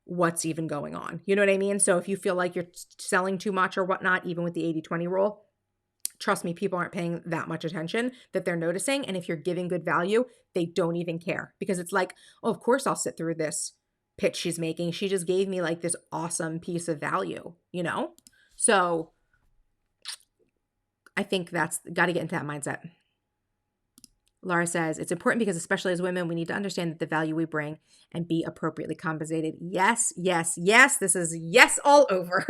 what's even going on. You know what I mean? So if you feel like you're selling too much or whatnot, even with the 80-20 rule, trust me, people aren't paying that much attention that they're noticing. And if you're giving good value, they don't even care because it's like, oh, of course I'll sit through this pitch she's making. She just gave me like this awesome piece of value, you know? So I think that's got to get into that mindset. Laura says, it's important because especially as women, we need to understand that the value we bring and be appropriately compensated. Yes, yes, yes. This is yes all over.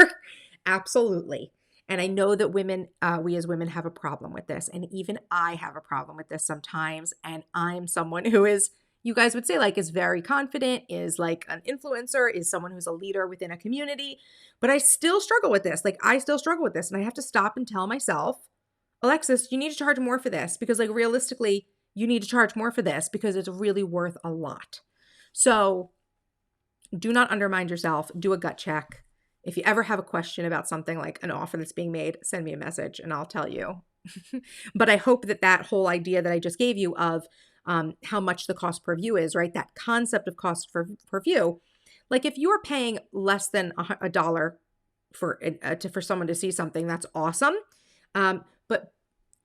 Absolutely. And I know that we as women have a problem with this. And even I have a problem with this sometimes. And I'm someone who is, you guys would say like is very confident, is like an influencer, is someone who's a leader within a community. But I still struggle with this. Like I still struggle with this. And I have to stop and tell myself, Alexis, you need to charge more for this because like realistically, you need to charge more for this because it's really worth a lot. So do not undermine yourself. Do a gut check. If you ever have a question about something like an offer that's being made, send me a message and I'll tell you. But I hope that whole idea that I just gave you of how much the cost per view is, right? That concept of cost per view. Like if you are paying less than $1 for someone to see something, that's awesome. But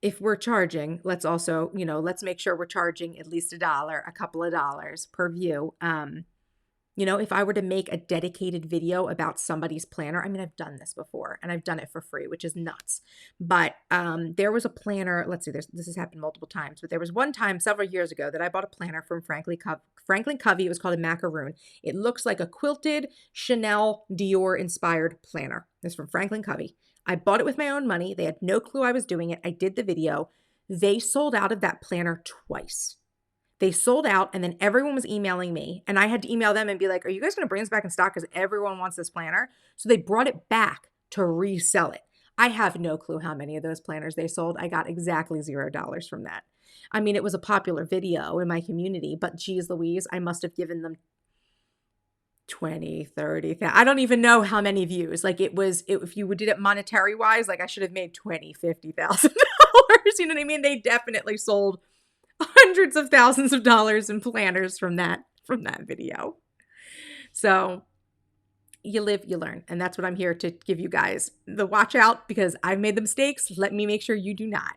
if we're charging, let's also, let's make sure we're charging at least $1, a couple of dollars per view. If I were to make a dedicated video about somebody's planner, I mean, I've done this before and I've done it for free, which is nuts. But there was a planner, let's see, this has happened multiple times, but there was one time several years ago that I bought a planner from Franklin Covey. It was called a Macaroon. It looks like a quilted Chanel Dior inspired planner. It's from Franklin Covey. I bought it with my own money. They had no clue I was doing it. I did the video. They sold out of that planner twice. They sold out and then everyone was emailing me and I had to email them and be like, are you guys going to bring this back in stock? Because everyone wants this planner. So they brought it back to resell it. I have no clue how many of those planners they sold. I got exactly $0 from that. I mean, it was a popular video in my community, but geez Louise, I must have given them 20, 30, I don't even know how many views. Like if you did it monetary wise, like I should have made $20,000, $50,000. You know what I mean? They definitely sold hundreds of thousands of dollars in planners from that video. So you live, you learn. And that's what I'm here to give you guys. The watch out because I've made the mistakes. Let me make sure you do not.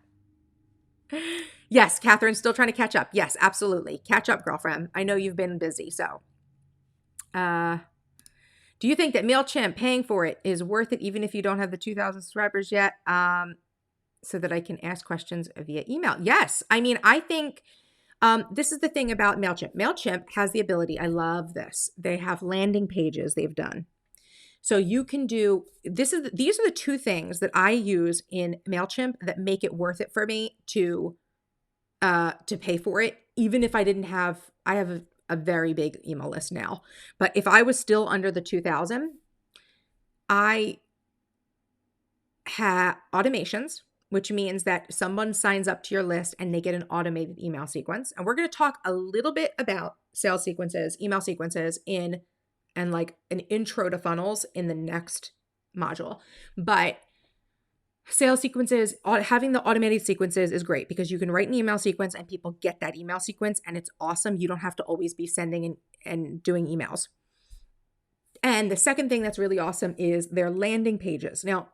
Yes, Catherine, still trying to catch up. Yes, absolutely. Catch up, girlfriend. I know you've been busy. So do you think that MailChimp paying for it is worth it even if you don't have the 2,000 subscribers yet? So that I can ask questions via email. Yes. I mean, I think this is the thing about MailChimp. MailChimp has the ability, I love this. They have landing pages they've done. So you can do, these are the two things that I use in MailChimp that make it worth it for me to pay for it. Even if I have a very big email list now, but if I was still under the 2,000, I have automations, which means that someone signs up to your list and they get an automated email sequence. And we're going to talk a little bit about sales sequences, email sequences and like an intro to funnels in the next module. But Sales sequences, having the automated sequences is great because you can write an email sequence and people get that email sequence and it's awesome. You don't have to always be sending and doing emails. And the second thing that's really awesome is their landing pages. Now,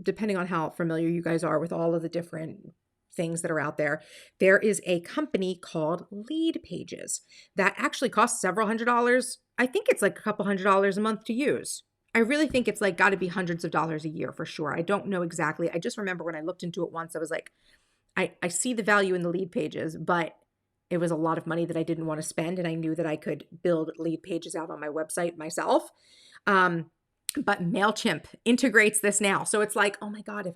depending on how familiar you guys are with all of the different things that are out there, there is a company called Lead Pages that actually costs several $100s. I think it's like a couple $100s a month to use. I really think it's like got to be hundreds of dollars a year for sure. I don't know exactly. I just remember when I looked into it once, I was like, I see the value in the Lead Pages, but it was a lot of money that I didn't want to spend. And I knew that I could build Lead Pages out on my website myself. But MailChimp integrates this now. So it's like, oh my God, if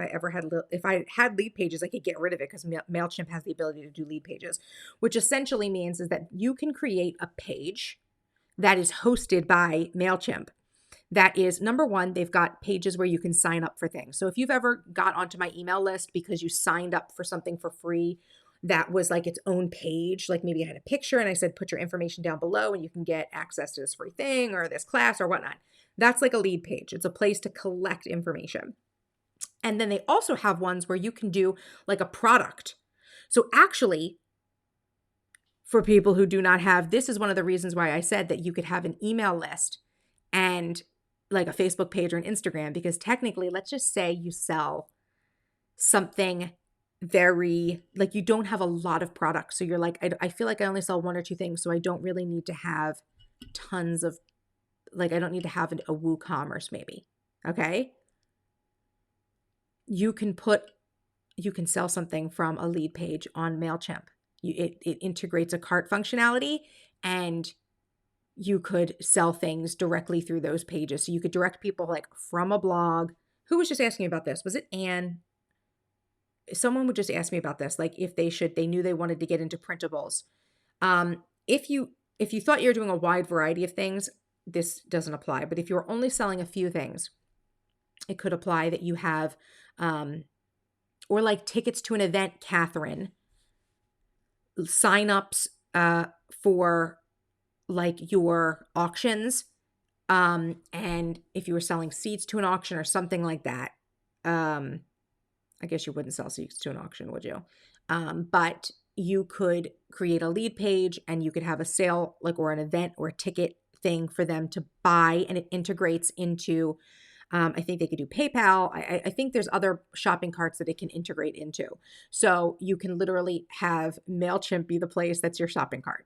I had Lead Pages, I could get rid of it because MailChimp has the ability to do Lead Pages, which essentially means is that you can create a page that is hosted by MailChimp. That is, number one, they've got pages where you can sign up for things. So if you've ever got onto my email list because you signed up for something for free that was like its own page, like maybe I had a picture and I said, put your information down below and you can get access to this free thing or this class or whatnot. That's like a lead page. It's a place to collect information. And then they also have ones where you can do like a product. So actually, for people who do not have, this is one of the reasons why I said that you could have an email list and like a Facebook page or an Instagram, because technically, let's just say you sell something very, like you don't have a lot of products. So you're like, I feel like I only sell one or two things. So I don't really need to have tons of, like, I don't need to have a WooCommerce maybe. Okay. You can sell something from a lead page on MailChimp. It integrates a cart functionality and you could sell things directly through those pages. So you could direct people like from a blog. Who was just asking me about this? Was it Anne? Someone would just ask me about this, like if they knew they wanted to get into printables. If you thought you were doing a wide variety of things, this doesn't apply. But if you're only selling a few things, it could apply that you have, or like tickets to an event, Catherine, signups for like your auctions. And if you were selling seats to an auction or something like that, I guess you wouldn't sell seats to an auction, would you? But you could create a lead page and you could have a sale, like, or an event or a ticket thing for them to buy, and it integrates into, I think they could do PayPal. I think there's other shopping carts that it can integrate into. So you can literally have MailChimp be the place that's your shopping cart.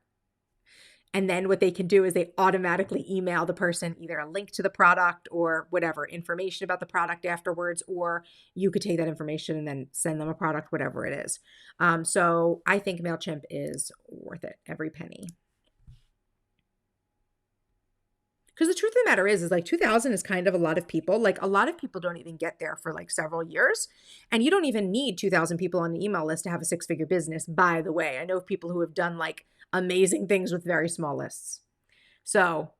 And then what they can do is they automatically email the person either a link to the product or whatever information about the product afterwards, or you could take that information and then send them a product, whatever it is. So I think MailChimp is worth it, every penny. Because the truth of the matter is like 2000 is kind of a lot of people. Like a lot of people don't even get there for like several years. And you don't even need 2,000 people on the email list to have a 6-figure business, by the way. I know of people who have done like amazing things with very small lists. So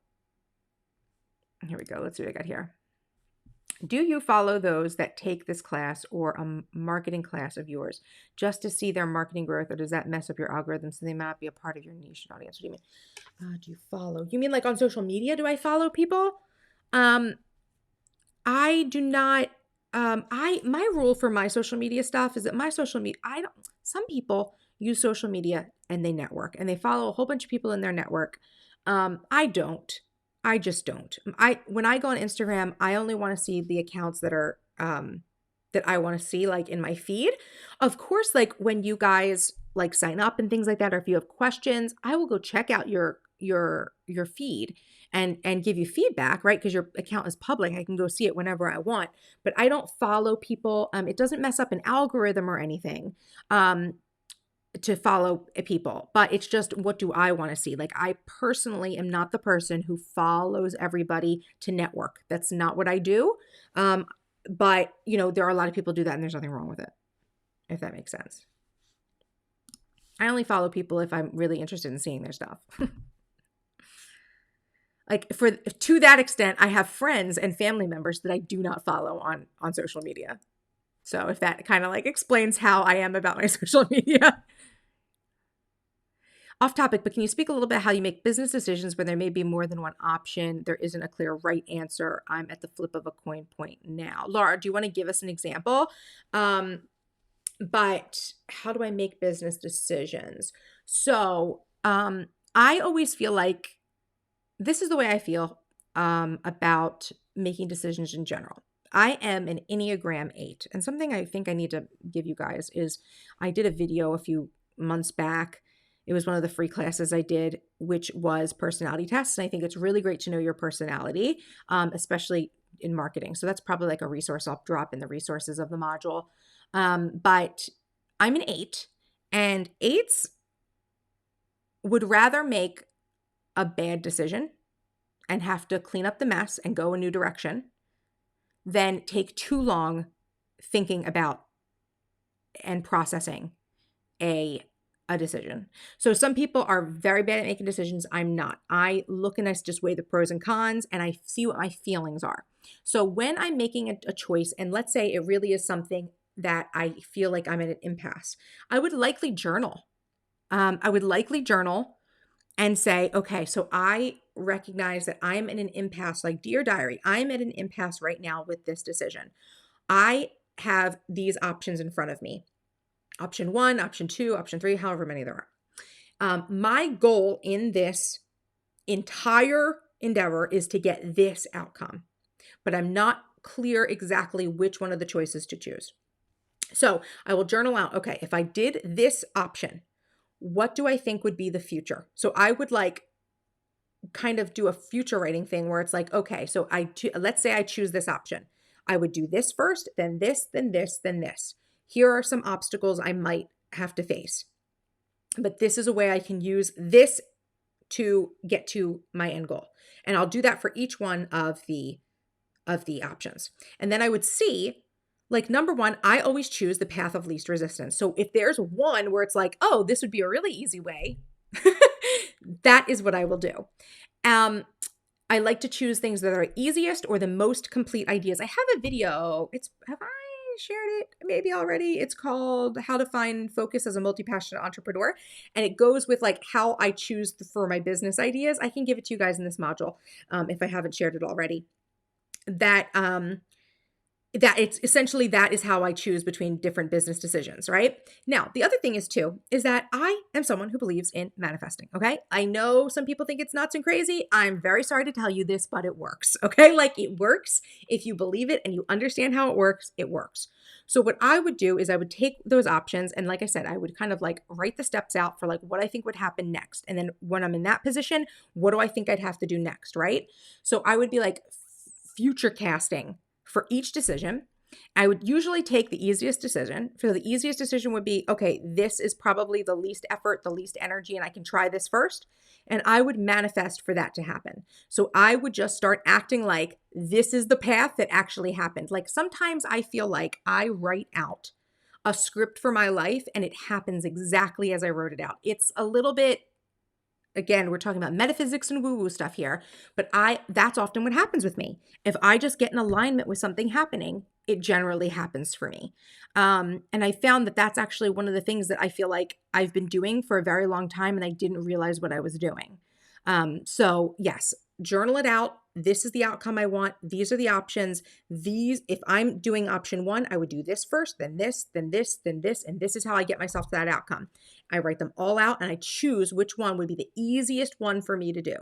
here we go. Let's see what I got here. Do you follow those that take this class or a marketing class of yours just to see their marketing growth, or does that mess up your algorithm so they might not be a part of your niche audience? What do you mean? Do you follow? You mean like on social media? Do I follow people? I do not. My rule for my social media stuff is that my social media, some people use social media and they network and they follow a whole bunch of people in their network. I don't. I just don't. When I go on Instagram, I only want to see the accounts that are that I want to see, like in my feed. Of course, like when you guys like sign up and things like that, or if you have questions, I will go check out your feed and give you feedback, right? Because your account is public. I can go see it whenever I want. But I don't follow people. It doesn't mess up an algorithm or anything. To follow people, but it's just, what do I want to see? Like, I personally am not the person who follows everybody to network. That's not what I do. But you know, there are a lot of people do that and there's nothing wrong with it, if that makes sense. I only follow people if I'm really interested in seeing their stuff. Like to that extent, I have friends and family members that I do not follow on social media. So if that kind of like explains how I am about my social media. Off topic, but can you speak a little bit how you make business decisions when there may be more than one option? There isn't a clear right answer. I'm at the flip of a coin point now. Laura, do you want to give us an example? But how do I make business decisions? So, I always feel like this is the way I feel about making decisions in general. I am an Enneagram 8. And something I think I need to give you guys is I did a video a few months back. It was one of the free classes I did, which was personality tests. And I think it's really great to know your personality, especially in marketing. So that's probably like a resource I'll drop in the resources of the module. But I'm an 8, and 8s would rather make a bad decision and have to clean up the mess and go a new direction than take too long thinking about and processing a decision. So some people are very bad at making decisions. I'm not. I look and I just weigh the pros and cons and I see what my feelings are. So when I'm making a choice, and let's say it really is something that I feel like I'm at an impasse, I would likely journal. And say, okay, so I recognize that I'm in an impasse, like Dear Diary, I'm at an impasse right now with this decision. I have these options in front of me. Option 1, option 2, option 3, however many there are. My goal in this entire endeavor is to get this outcome, but I'm not clear exactly which one of the choices to choose. So I will journal out, okay, if I did this option, what do I think would be the future? So I would like kind of do a future writing thing where it's like, okay, so let's say I choose this option. I would do this first, then this, then this, then this. Here are some obstacles I might have to face. But this is a way I can use this to get to my end goal. And I'll do that for each one of the options. And then I would see, like, number 1, I always choose the path of least resistance. So if there's one where it's like, oh, this would be a really easy way, that is what I will do. I like to choose things that are easiest or the most complete ideas. I have a video. Have I shared it maybe already? It's called How to Find Focus as a Multi-Passionate Entrepreneur. And it goes with like how I choose for my business ideas. I can give it to you guys in this module if I haven't shared it already. That it's essentially, that is how I choose between different business decisions, right? Now, the other thing is that I am someone who believes in manifesting, okay? I know some people think it's nuts and crazy. I'm very sorry to tell you this, but it works, okay? Like, it works. If you believe it and you understand how it works, it works. So what I would do is I would take those options, and like I said, I would kind of like write the steps out for like what I think would happen next. And then when I'm in that position, what do I think I'd have to do next, right? So I would be like future casting for each decision. I would usually take the easiest decision. So the easiest decision would be, okay, this is probably the least effort, the least energy, and I can try this first. And I would manifest for that to happen. So I would just start acting like this is the path that actually happened. Like, sometimes I feel like I write out a script for my life and it happens exactly as I wrote it out. It's a little bit, again, we're talking about metaphysics and woo-woo stuff here, but that's often what happens with me. If I just get in alignment with something happening, it generally happens for me. And I found that that's actually one of the things that I feel like I've been doing for a very long time, and I didn't realize what I was doing. So yes, journal it out. This is the outcome I want. These are the options. If I'm doing option 1, I would do this first, then this, then this, then this, and this is how I get myself to that outcome. I write them all out and I choose which one would be the easiest one for me to do.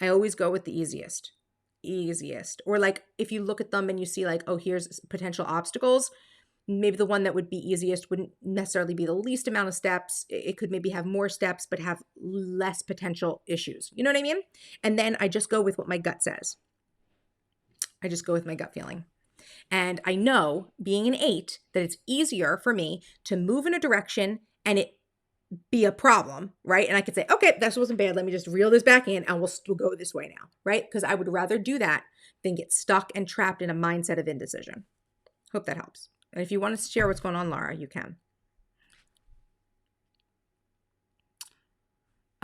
I always go with the easiest. Or like, if you look at them and you see like, oh, here's potential obstacles, maybe the one that would be easiest wouldn't necessarily be the least amount of steps. It could maybe have more steps, but have less potential issues. You know what I mean? And then I just go with what my gut says. I just go with my gut feeling. And I know, being an 8, that it's easier for me to move in a direction and it be a problem, right? And I could say, okay, this wasn't bad. Let me just reel this back in and we'll go this way now, right? Because I would rather do that than get stuck and trapped in a mindset of indecision. Hope that helps. And if you want to share what's going on, Laura, you can.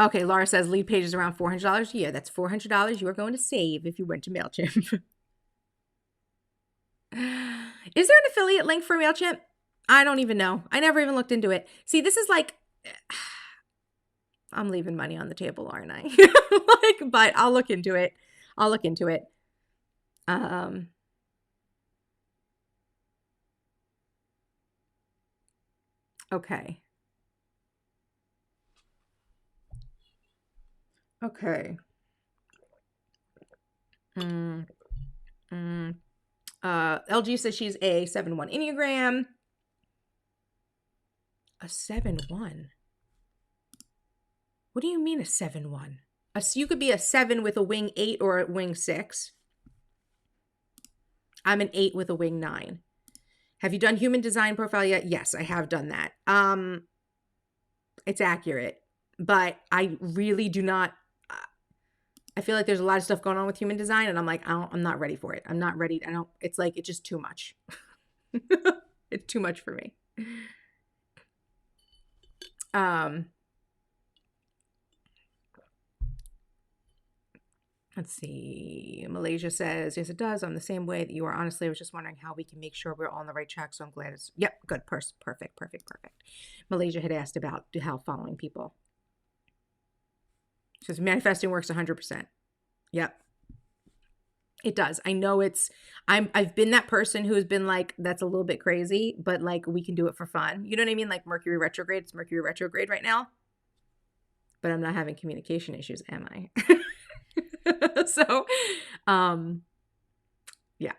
Okay, Laura says lead page is around $400 a year. That's $400 you are going to save if you went to MailChimp. Is there an affiliate link for MailChimp? I don't even know. I never even looked into it. See, this is like, I'm leaving money on the table, aren't I? But I'll look into it. Okay. Okay. LG says she's a 7-1 Enneagram. A 7-1? What do you mean a 7-1? You could be a 7 with a wing 8 or a wing 6. I'm an 8 with a wing 9. Have you done human design profile yet? Yes, I have done that. It's accurate, but I really do not. I feel like there's a lot of stuff going on with human design, and I'm like, I'm not ready for it. I'm not ready. It's like, it's just too much. It's too much for me. Let's see. Malaysia says, yes, it does. I'm the same way that you are. Honestly, I was just wondering how we can make sure we're all on the right track. So I'm glad it's, yep, good. Perfect. Malaysia had asked about how following people. She says, manifesting works 100%. Yep. It does. I know I've been that person who has been like, that's a little bit crazy, but like, we can do it for fun. You know what I mean? Like Mercury retrograde. It's Mercury retrograde right now. But I'm not having communication issues, am I? So, yeah.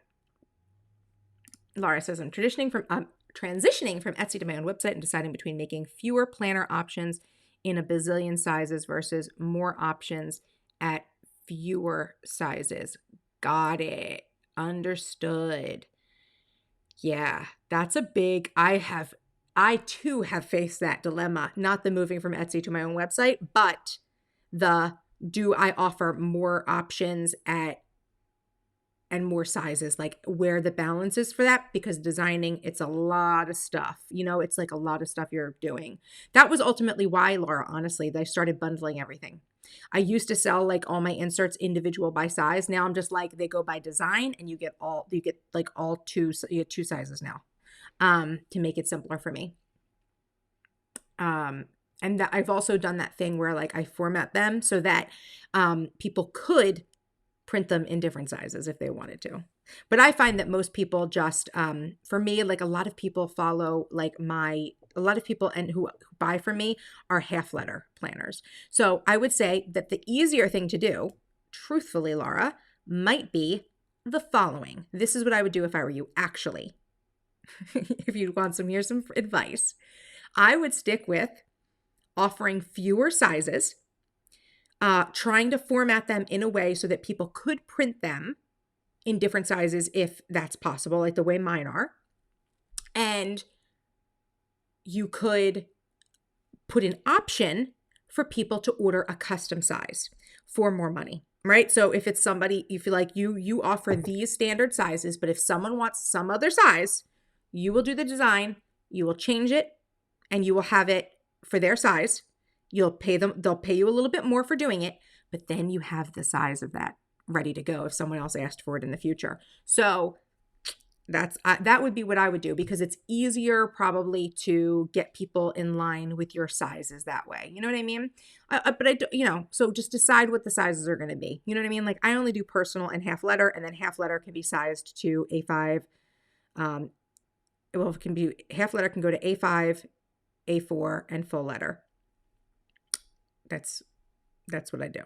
Laura says, I'm transitioning from Etsy to my own website and deciding between making fewer planner options in a bazillion sizes versus more options at fewer sizes. Got it. Understood. Yeah, that's a big, I too have faced that dilemma, not the moving from Etsy to my own website, but do I offer more options and more sizes, like where the balance is for that? Because designing, it's a lot of stuff, it's like a lot of stuff you're doing. That was ultimately why, Laura, honestly, that I started bundling everything. I used to sell like all my inserts individual by size. Now I'm just like, they go by design and you get two sizes now, to make it simpler for me. And that I've also done that thing where like I format them so that people could print them in different sizes if they wanted to. But I find that most people just, for me, like a lot of people follow like a lot of people and who buy from me are half letter planners. So I would say that the easier thing to do, truthfully, Laura, might be the following. This is what I would do if I were you, actually. If you want here's some advice. I would stick with offering fewer sizes, trying to format them in a way so that people could print them in different sizes if that's possible, like the way mine are. And you could put an option for people to order a custom size for more money, right? So if it's somebody, you feel like you offer these standard sizes, but if someone wants some other size, you will do the design, you will change it, and you will have it for their size. You'll pay them, they'll pay you a little bit more for doing it, but then you have the size of that ready to go if someone else asked for it in the future. So that would be what I would do, because it's easier probably to get people in line with your sizes that way. You know what I mean? So just decide what the sizes are going to be. You know what I mean? Like I only do personal and half letter, and then half letter can be sized to A5. It can be half letter can go to A5, A4, and full letter. That's what I do.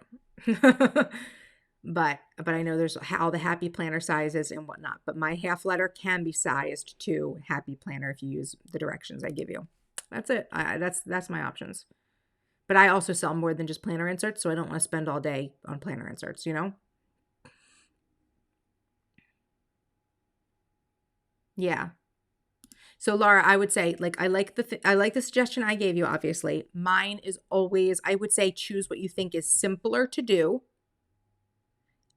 But I know there's all the happy planner sizes and whatnot, but my half letter can be sized to happy planner if you use the directions I give you. That's it. That's my options. But I also sell more than just planner inserts, so I don't want to spend all day on planner inserts, Yeah. So Laura, I would say, like, I like the suggestion I gave you, obviously. Mine is always, I would say, choose what you think is simpler to do,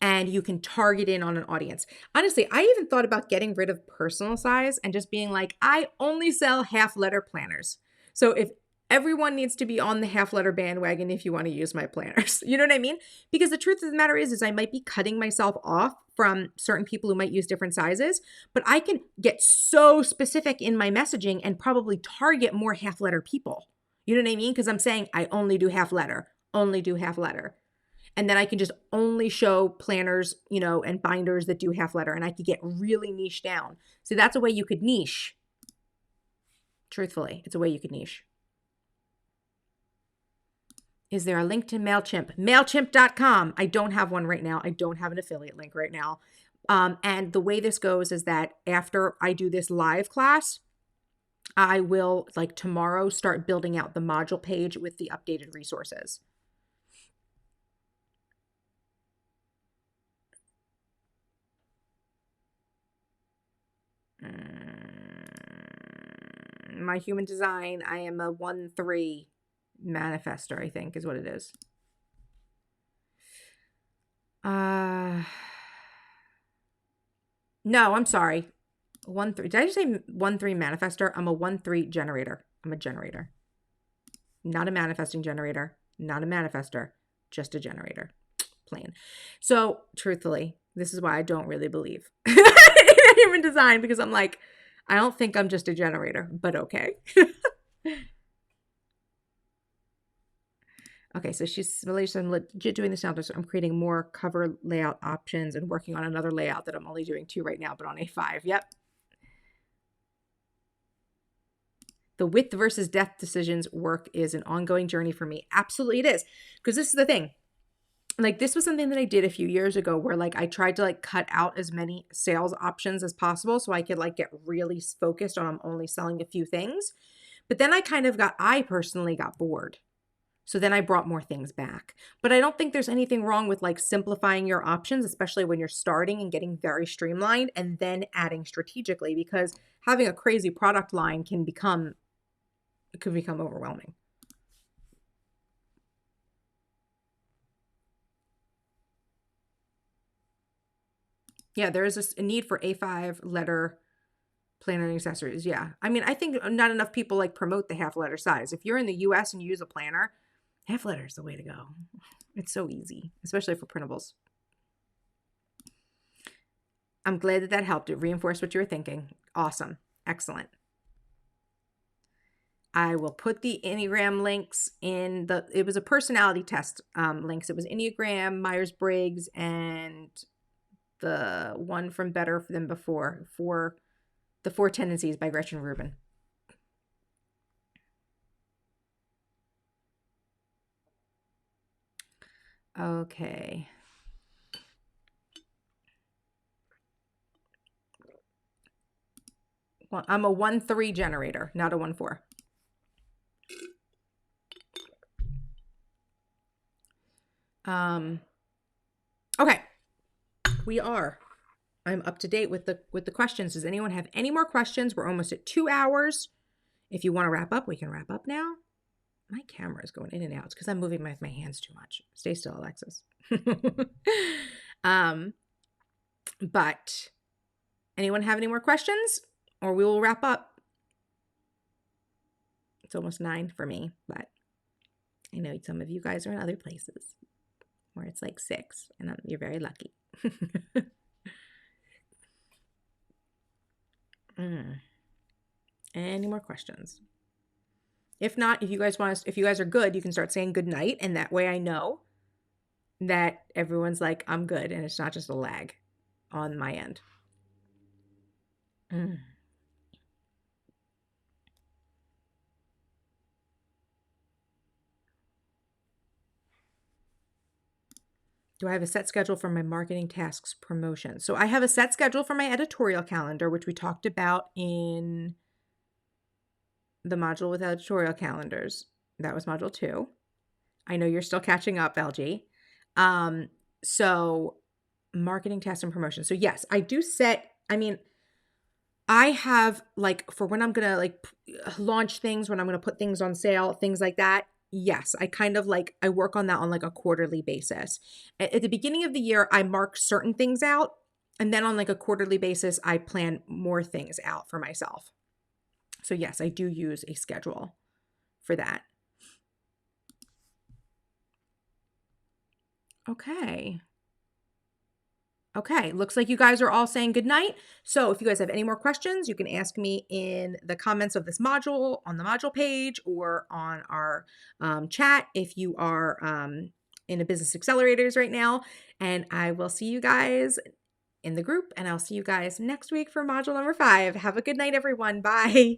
and you can target in on an audience. Honestly, I even thought about getting rid of personal size and just being like, I only sell half letter planners. So if everyone needs to be on the half letter bandwagon if you want to use my planners, you know what I mean? Because the truth of the matter is I might be cutting myself off from certain people who might use different sizes, but I can get so specific in my messaging and probably target more half letter people. You know what I mean? Because I'm saying I only do half letter, only do half letter. And then I can just only show planners, you know, and binders that do half letter, and I could get really niche down. So that's a way you could niche. Truthfully, it's a way you could niche. Is there a link to MailChimp? MailChimp.com. I don't have one right now. I don't have an affiliate link right now. And the way this goes is that after I do this live class, I will, like tomorrow, start building out the module page with the updated resources. My human design, I am a 1-3 manifester, I think is what it is. No, I'm sorry. 1-3. Did I just say 1-3 manifester? I'm a 1-3 generator. I'm a generator. Not a manifesting generator. Not a manifester. Just a generator. Plain. So, truthfully, this is why I don't really believe in human design, because I'm like, I don't think I'm just a generator, but okay. Okay, so she's legit doing this now. So I'm creating more cover layout options and working on another layout that I'm only doing 2 right now, but on A5. Yep. The width versus depth decisions work is an ongoing journey for me. Absolutely it is. Because this is the thing. Like, this was something that I did a few years ago where like I tried to like cut out as many sales options as possible so I could like get really focused on only selling a few things. But then I personally got bored. So then I brought more things back. But I don't think there's anything wrong with like simplifying your options, especially when you're starting and getting very streamlined, and then adding strategically, because having a crazy product line can become overwhelming. Yeah, there is a need for A5 letter planner and accessories. Yeah. I mean, I think not enough people like promote the half letter size. If you're in the US and you use a planner, half letter is the way to go. It's so easy, especially for printables. I'm glad that helped. It reinforced what you were thinking. Awesome. Excellent. I will put the Enneagram links in it was a personality test links. It was Enneagram, Myers-Briggs, and the one from Better Than Before, for the 4 Tendencies by Gretchen Rubin. Okay. Well, I'm a 1-3 generator, not a 1-4. Okay. I'm up to date with the questions. Does anyone have any more questions? We're almost at 2 hours. If you want to wrap up, we can wrap up now. My camera is going in and out. It's because I'm moving my hands too much. Stay still, Alexis. But anyone have any more questions? Or we will wrap up. It's almost 9 for me, but I know some of you guys are in other places where it's like 6, and you're very lucky. Any more questions? If not, if you guys are good, you can start saying good night, and that way I know that everyone's like, I'm good, and it's not just a lag on my end. Do I have a set schedule for my marketing tasks promotion? So I have a set schedule for my editorial calendar, which we talked about in the module with editorial calendars. That was module 2. I know you're still catching up, LG. So marketing tasks and promotion. So yes, I do set, I have like for when I'm going to like launch things, when I'm going to put things on sale, things like that. Yes, I work on that on like a quarterly basis. At the beginning of the year, I mark certain things out. And then on like a quarterly basis, I plan more things out for myself. So yes, I do use a schedule for that. Okay. Okay, looks like you guys are all saying good night. So if you guys have any more questions, you can ask me in the comments of this module on the module page or on our chat if you are in a business accelerators right now. And I will see you guys in the group, and I'll see you guys next week for module number 5. Have a good night, everyone. Bye.